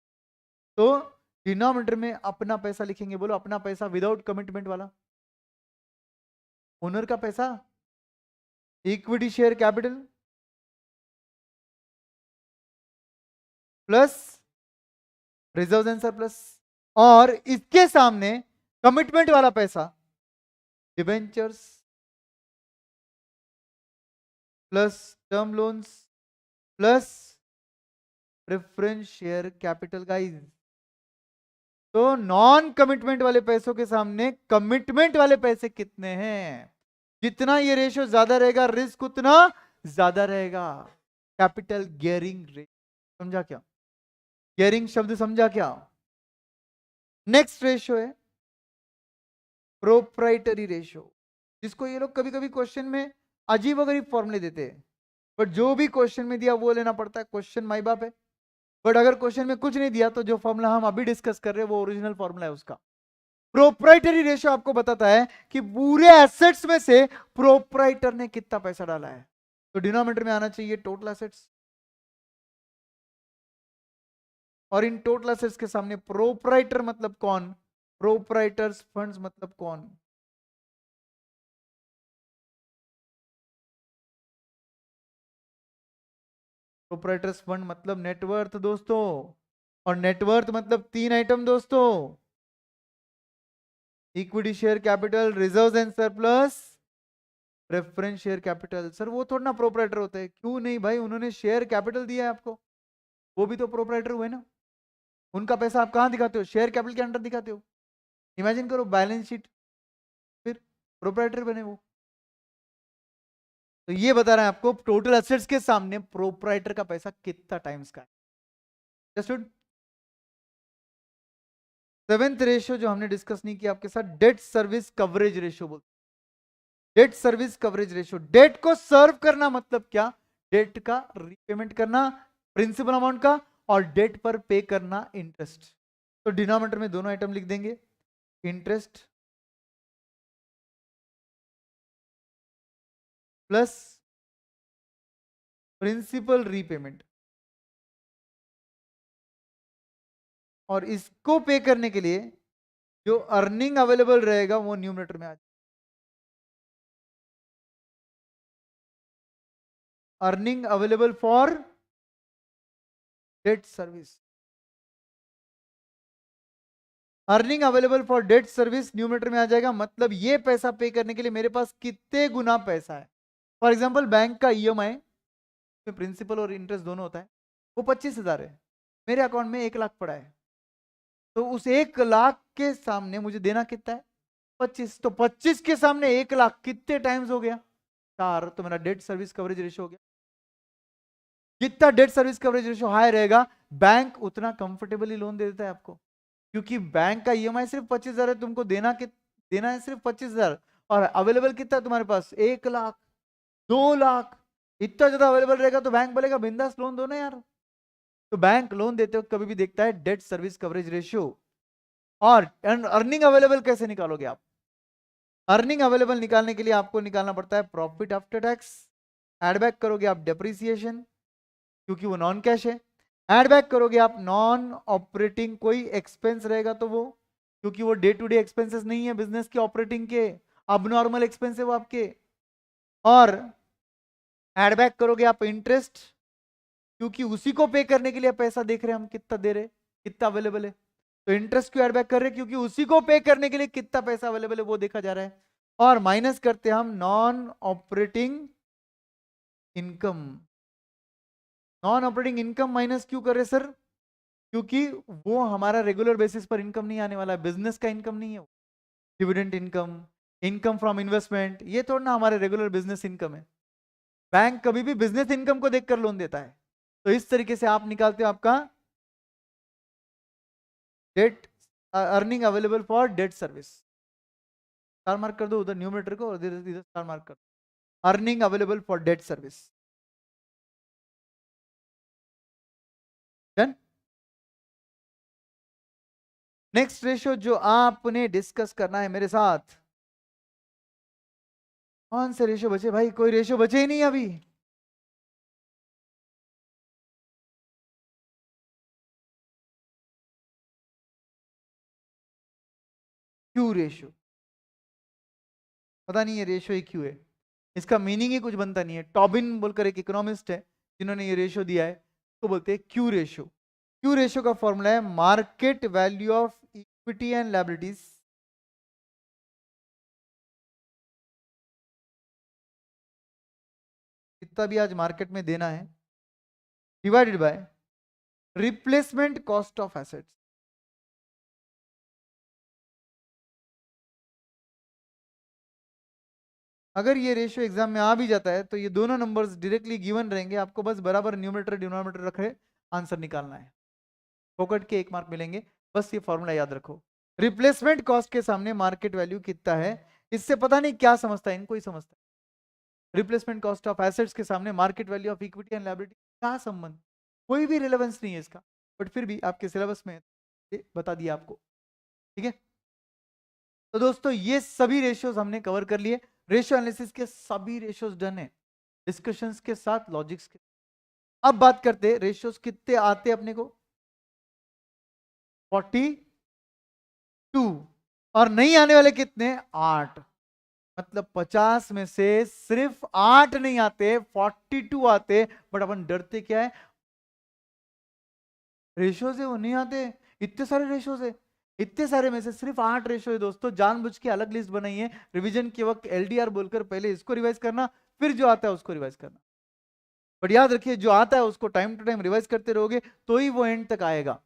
तो डिनोमिनेटर में अपना पैसा लिखेंगे, बोलो अपना पैसा विदाउट कमिटमेंट वाला, ओनर का पैसा, equity share capital plus reserve and surplus, और इसके सामने कमिटमेंट वाला पैसा, debentures plus term loans plus preference share capital. Guys तो नॉन कमिटमेंट वाले पैसों के सामने कमिटमेंट वाले पैसे कितने हैं? जितना ये रेशियो ज्यादा रहेगा रिस्क उतना ज्यादा रहेगा। कैपिटल गियरिंग रेशियो, समझा क्या? गियरिंग शब्द समझा क्या? नेक्स्ट रेशियो है प्रोप्राइटरी रेशियो, जिसको ये लोग कभी कभी क्वेश्चन में अजीब वगरीब फॉर्मूले देते हैं, बट जो भी क्वेश्चन में दिया वो लेना पड़ता है। क्वेश्चन माई बाप है, बट अगर क्वेश्चन में कुछ नहीं दिया तो जो फॉर्मूला हम अभी डिस्कस कर रहे हैं वो ओरिजिनल फॉर्मूला है उसका। प्रोप्राइटरी रेशियो आपको बताता है कि पूरे एसेट्स में से प्रोप्राइटर ने कितना पैसा डाला है। तो डिनोमिनेटर में आना चाहिए टोटल एसेट्स, और इन टोटल एसेट्स के सामने प्रोप्राइटर मतलब कौन, प्रोप्राइटर्स फंड्स मतलब कौन। प्रोप्राइटर्स फंड मतलब नेटवर्थ दोस्तों, और नेटवर्थ मतलब तीन आइटम दोस्तों, equity share capital, reserves and surplus, preference share capital. Sir वो थोड़ा ना प्रोप्राइटर होते हैं, क्यों नहीं भाई, उन्होंने शेयर कैपिटल दिया है आपको, वो भी तो प्रोप्राइटर हुए ना। उनका पैसा आप कहां दिखाते हो, शेयर कैपिटल के अंडर दिखाते हो। इमेजिन करो बैलेंस शीट, फिर प्रोप्राइटर बने वो। तो ये बता रहे हैं आपको टोटल एसेट्स के सामने प्रोप्राइटर का पैसा कितना टाइम्स का है। अंडरस्टूड। सेवेंथ रेशियो जो हमने डिस्कस नहीं किया आपके साथ, डेट सर्विस कवरेज रेशियो बोलते हैं। Debt service coverage ratio, debt को सर्व करना मतलब क्या, डेट का रीपेमेंट करना प्रिंसिपल अमाउंट का, और डेट पर पे करना इंटरेस्ट। तो डिनोमिनेटर में दोनों आइटम लिख देंगे, इंटरेस्ट प्लस प्रिंसिपल रीपेमेंट, और इसको पे करने के लिए जो अर्निंग अवेलेबल रहेगा वो न्यूमरेटर में आ जाए, earning available for debt service. Earning available for debt service numerator में आ जाएगा, मतलब ये पैसा पे करने के लिए मेरे पास कितने गुना पैसा है। फॉर एग्जांपल बैंक का ईएमआई में प्रिंसिपल और इंटरेस्ट दोनों होता है, वो 25,000 है, मेरे अकाउंट में 1 लाख पड़ा है, तो उस 1 लाख के सामने मुझे देना कितना है, 25। तो 25 के सामने 1 लाख कितने टाइम्स हो गया, 4। तो मेरा डेट सर्विस कवरेज रेशियो हो गया। जितना date service coverage ratio high रहेगा, बैंक उतना कंफर्टेबली लोन दे देता है आपको, क्योंकि बैंक का ईएमआई सिर्फ 25,000 है, तुमको देना है सिर्फ 25,000, और अवेलेबल कितना है तुम्हारे पास, 1 लाख, 2 लाख। इतना ज्यादा अवेलेबल रहेगा तो बैंक बोलेगा बिंदास लोन दो ना यार। तो बैंक लोन देते वक्त कभी भी देखता है डेट सर्विस कवरेज रेशियो। और अर्निंग अवेलेबल कैसे निकालोगे आप, अर्निंग अवेलेबल निकालने के लिए आपको निकालना पड़ता है profit after tax, add back करोगे आप डेप्रिसिएशन क्योंकि वो नॉन कैश है, एड बैक करोगे आप नॉन ऑपरेटिंग कोई एक्सपेंस रहेगा तो वो, क्योंकि वो डे टू डे एक्सपेंसेस नहीं है बिजनेस के ऑपरेटिंग के, अब नॉर्मल एक्सपेंस है वो आपके, और एड बैक करोगे आप इंटरेस्ट, क्योंकि उसी को पे करने के लिए पैसा देख रहे हैं हम कितना दे रहे, कितना अवेलेबल है, तो इंटरेस्ट क्यों एड बैक कर रहे हैं, क्योंकि उसी को पे करने के लिए कितना पैसा अवेलेबल है वो देखा जा रहा है, और माइनस करते हैं हम non operating income. Non operating income minus क्यों कर रहे सर, क्योंकि वो हमारा रेगुलर बेसिस पर इनकम नहीं आने वाला है, बिजनेस का इनकम नहीं है, dividend income, income from investment, ये थोड़ा ना हमारे रेगुलर बिजनेस इनकम है। बैंक कभी भी बिजनेस इनकम को देखकर लोन देता है। तो इस तरीके से आप निकालते हो आपका debt earning available for debt service, star mark कर दो उधर न्यूमरेटर को और इधर स्टार मार्क कर दो, earning available for debt service. Done. Next ratio जो आपने डिस्कस करना है मेरे साथ, कौन से रेशियो बचे भाई, कोई रेशियो बचे ही नहीं अभी। क्यू रेशियो, पता नहीं ये रेशियो ही क्यों है, इसका मीनिंग ही कुछ बनता नहीं है। टॉबिन बोलकर एक इकोनॉमिस्ट है जिन्होंने ये रेशियो दिया है, तो बोलते हैं क्यू रेशियो। क्यू रेशियो का फॉर्मूला है market value of equity and liabilities जितना भी आज मार्केट में देना है, divided by replacement cost of assets. अगर ये रेशियो एग्जाम में आ भी जाता है तो ये दोनों नंबर्स डायरेक्टली गिवन रहेंगे, आपको बस बराबर न्यूमरेटर डिनोमिनेटर रखे आंसर निकालना है, फोकट के 1 मार्क मिलेंगे। बस ये फॉर्मूला याद रखो, रिप्लेसमेंट कॉस्ट के सामने मार्केट वैल्यू कितना है, इससे पता नहीं क्या समझता है, इनको ही समझता है। रिप्लेसमेंट कॉस्ट ऑफ एसेट्स के सामने market value of equity and liability, क्या संबंध, कोई भी रिलेवेंस नहीं है इसका, बट फिर भी आपके सिलेबस में बता दिया आपको। ठीक है। तो दोस्तों ये सभी रेशियोज हमने कवर कर लिए। रेशियो एनालिसिस के सभी रेशियोज डन है, डिस्कशंस के साथ, लॉजिक्स के। अब बात करते हैं रेशियोज कितने आते अपने को, 42, और नहीं आने वाले कितने, 8। मतलब 50 में से सिर्फ 8 नहीं आते, 42 आते। बट अपन डरते क्या है, रेशियोज है वो नहीं आते। इतने सारे रेशियोज है, इतने सारे में से सिर्फ 8 रेशियो है दोस्तों। जानबूझ के अलग लिस्ट बनाई है, रिवीजन के वक्त एलडीआर बोलकर पहले इसको रिवाइज करना, फिर जो आता है उसको रिवाइज करना। बट याद रखिए जो आता है उसको टाइम टू टाइम रिवाइज करते रहोगे तो ही वो एंड तक आएगा।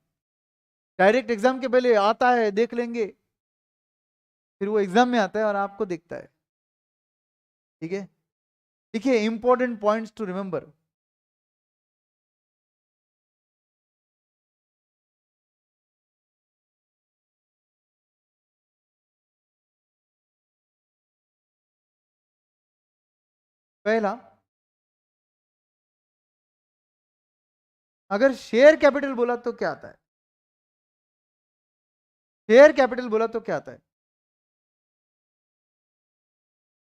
डायरेक्ट एग्जाम के पहले आता है देख लेंगे, फिर वो एग्जाम में आता है और आपको दिखता है। ठीक है, देखिए इंपॉर्टेंट पॉइंट्स टू रिमेंबर। पहला, अगर शेयर कैपिटल बोला तो क्या आता है, शेयर कैपिटल बोला तो क्या आता है,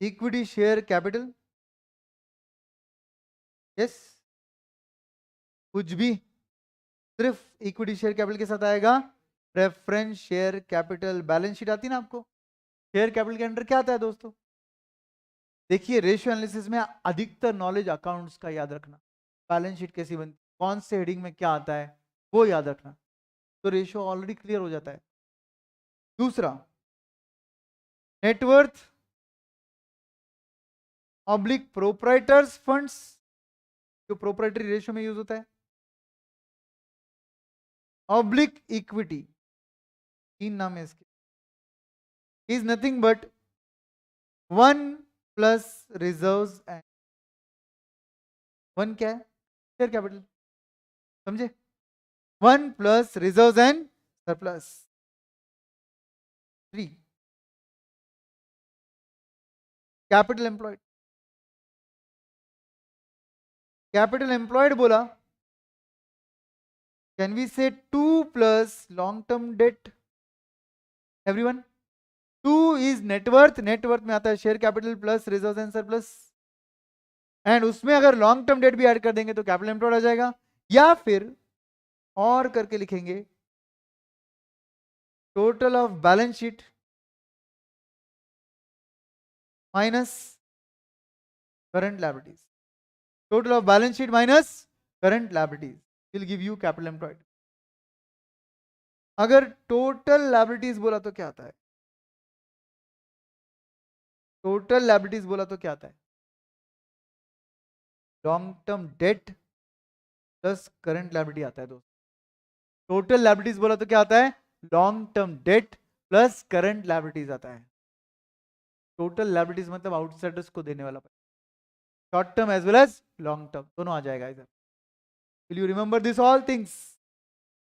इक्विटी शेयर कैपिटल, यस, कुछ भी, सिर्फ इक्विटी शेयर कैपिटल के साथ आएगा। Preference share capital, balance sheet आती है ना आपको, शेयर कैपिटल के अंडर क्या आता है दोस्तों, देखिए रेशियो एनालिसिस में अधिकतर नॉलेज अकाउंट्स का याद रखना, बैलेंस शीट कैसी बनती, कौन से हेडिंग में क्या आता है वो याद रखना, तो रेशियो ऑलरेडी क्लियर हो जाता है। दूसरा, नेटवर्थ ऑब्लिक प्रोप्राइटर्स फंड्स, जो प्रोप्राइटरी रेशियो में यूज होता है, ऑब्लिक इक्विटी, तीन नाम है इसके, is nothing but 1 plus reserves and, 1 क्या है, शेयर कैपिटल, समझे, 1 plus reserves and surplus. 3, capital employed, capital employed बोला, कैन वी से 2 plus long term date, everyone, 2 is net worth, net worth में आता है share capital plus reserve and surplus, and उसमें अगर लॉन्ग टर्म डेट भी ऐड कर देंगे तो कैपिटल एम्प्लॉयड आ जाएगा। या फिर और करके लिखेंगे, total of balance sheet minus current liabilities, total of balance sheet minus current liabilities will give you capital employed. अगर टोटल लायबिलिटीज बोला तो क्या आता है, टोटल लायबिलिटीज बोला तो क्या आता है, long term debt plus current liability आता है दोस्तों। टोटल लायबिलिटीज बोला तो क्या आता है, long term debt plus current liabilities आता है। टोटल लायबिलिटीज मतलब आउटसाइडर्स को देने वाला, short term as well as long term दोनों आ जाएगा इधर। Will you remember this all things,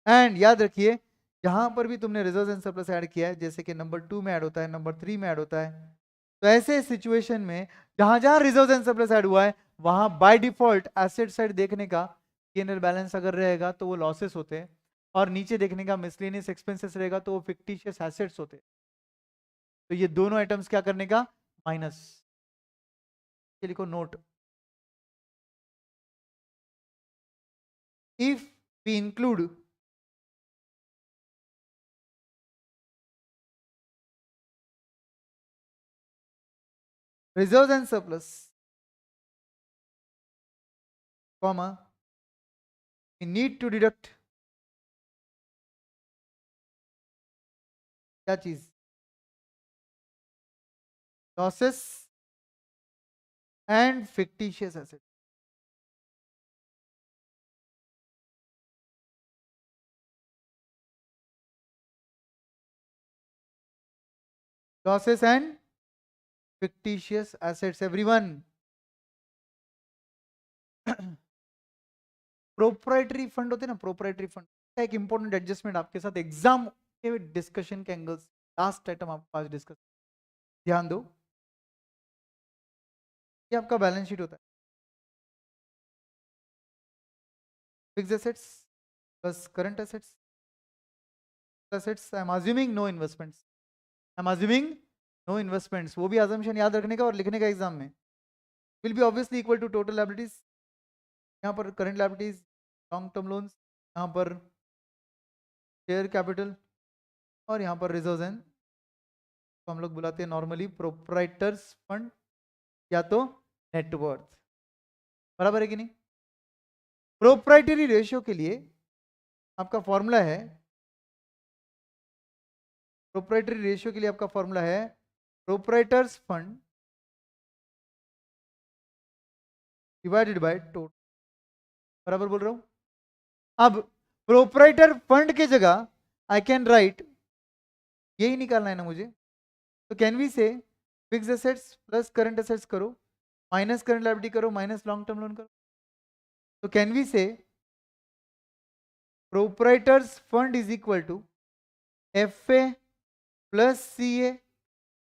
and याद रखिए जहां पर भी तुमने रिजर्व एंड सरप्लस ऐड किया है, जैसे कि नंबर 2 में ऐड होता है, नंबर 3 में ऐड होता है, तो ऐसे सिचुएशन में जहां जहां रिजर्व एंड सरप्लस ऐड हुआ है वहां बाय डिफॉल्ट एसेट साइड देखने का P&L बैलेंस अगर रहेगा तो वो लॉसेस होते हैं, और नीचे देखने का मिसलेनियस एक्सपेंसेस रहेगा तो वो फिक्टिशियस एसेट्स होते हैं। तो ये दोनों आइटम्स क्या करने का, माइनस, लिखो note, if we include reserves and surplus, comma, we need to deduct क्या चीज, losses and fictitious assets, losses and fictitious assets everyone। Proprietary fund होते हैं ना, प्रोप्राइटरी फंड का एक इंपॉर्टेंट एडजस्टमेंट आपके साथ एग्जाम के डिस्कशन के एंगल्स, लास्ट आइटम आपके पास डिस्कस, ध्यान दो, ये आपका बैलेंस शीट होता है, fixed assets plus current assets, assets I am assuming no investments, I'm assuming no investments. वो भी assumption याद रखने का और लिखने का एग्जाम में. Will be obviously equal to total liabilities. यहाँ पर current liabilities, long term loans, यहाँ पर share capital और यहाँ पर reserves and तो हम लोग बुलाते हैं नॉर्मली प्रोप्राइटर्स फंड या तो नेटवर्थ. बराबर है कि नहीं? प्रोप्राइटरी रेशियो के लिए आपका फॉर्मूला है, प्रोप्राइटरी रेशियो के लिए आपका फॉर्मूला है proprietors fund divided by total. बराबर बोल रहा हूं? अब प्रोप्राइटर फंड के जगह आई कैन राइट, यही निकालना है ना मुझे, तो can we say fix assets plus current assets करो माइनस करंट लायबिलिटी करो माइनस लॉन्ग टर्म लोन करो. तो can we say proprietors fund is equal to F A plus C A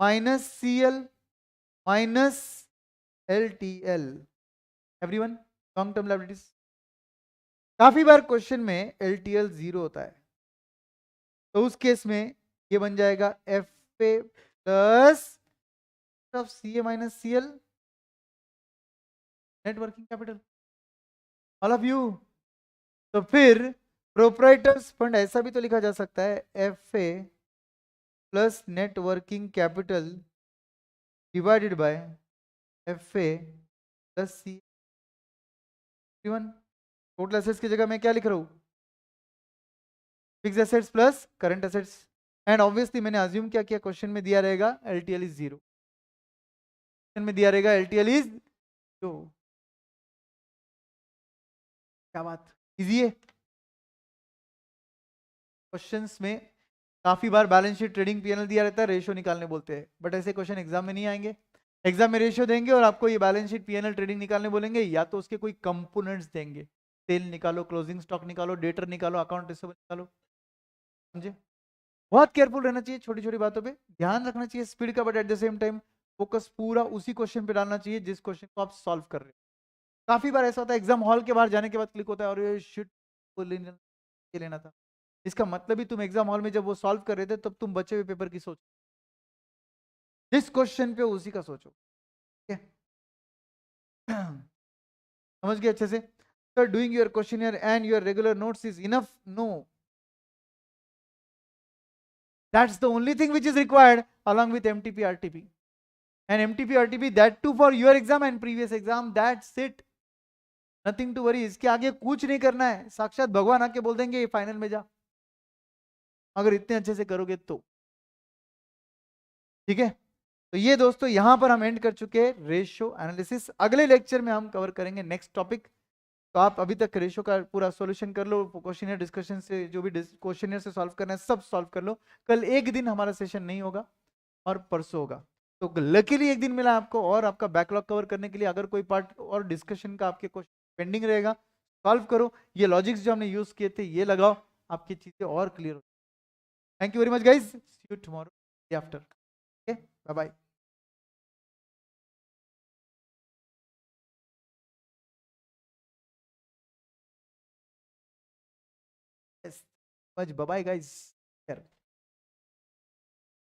minus C L minus L T L. Everyone, long term liabilities. काफी बार question में L T L 0 होता है, तो उस case में ये बन जाएगा F A plus of C A minus C L net working capital. All of you. तो फिर प्रोप्राइटर्स फंड ऐसा भी तो लिखा जा सकता है F A plus net working capital divided by F A plus C. Total assets की जगह मैं क्या लिख रहा हूं? Fix assets plus current assets. And obviously मैंने अज्यूम क्या किया, क्वेश्चन में दिया रहेगा एलटीएल इज 0. क्वेश्चन में दिया रहेगा एलटीएल इज 0. क्या बात, इजी है. क्वेश्चंस में काफी बार बैलेंस शीट ट्रेडिंग पीएनएल दिया रहता है, रेशियो निकालने बोलते हैं, बट ऐसे क्वेश्चन एग्जाम में नहीं आएंगे. एग्जाम में रेशियो देंगे और आपको ये बैलेंस शीट पीएनएल ट्रेडिंग निकालने बोलेंगे, या तो उसके कोई कंपोनेंट्स देंगे, सेल निकालो, क्लोजिंग स्टॉक निकालो, डेटर निकालो, अकाउंट रिसीवेबल निकालो. समझे? बहुत केयरफुल रहना चाहिए छोटी छोटी बातों पे, ध्यान रखना चाहिए स्पीड का, but at the same time focus पूरा उसी क्वेश्चन पे डालना चाहिए जिस क्वेश्चन को आप सॉल्व कर रहे हो. काफी बार ऐसा होता है एग्जाम हॉल के बाहर जाने के बाद क्लिक होता है और ये शिट ये लेना था. इसका मतलब ही तुम एग्जाम हॉल में जब वो सॉल्व कर रहे थे तब तुम बचे हुए पेपर की सोच, जिस क्वेश्चन पे उसी का सोचो. ठीक है? समझ गए अच्छे से? Sir doing your questionnaire and your regular notes is enough? No, that's the only thing which is required along with MTP RTP. And MTP RTP, that too for your exam and previous exam, that's it. Nothing to worry. इसके आगे कुछ नहीं करना है, साक्षात भगवान आके बोल देंगे ये फाइनल में जा, अगर इतने अच्छे से करोगे तो. ठीक है? तो ये दोस्तों यहां पर हम एंड कर चुके हैं रेशियो एनालिसिस. अगले लेक्चर में हम कवर करेंगे नेक्स्ट टॉपिक. तो आप अभी तक रेशियो का पूरा सॉल्यूशन कर लो, क्वेश्चनियर डिस्कशन से जो भी क्वेश्चनियर से सॉल्व करना है सब सॉल्व कर लो. कल एक दिन हमारा सेशन नहीं होगा और परसों होगा, तो लकीली एक दिन मिला आपको और आपका बैकलॉग कवर करने के लिए. अगर कोई पार्ट और डिस्कशन का आपके क्वेश्चन पेंडिंग रहेगा, सॉल्व करो. ये लॉजिक्स जो हमने यूज किए थे ये लगाओ, आपकी चीजें और क्लियर हो. Thank you very much guys, see you tomorrow day after. Okay, bye bye. Yes. Bye bye guys.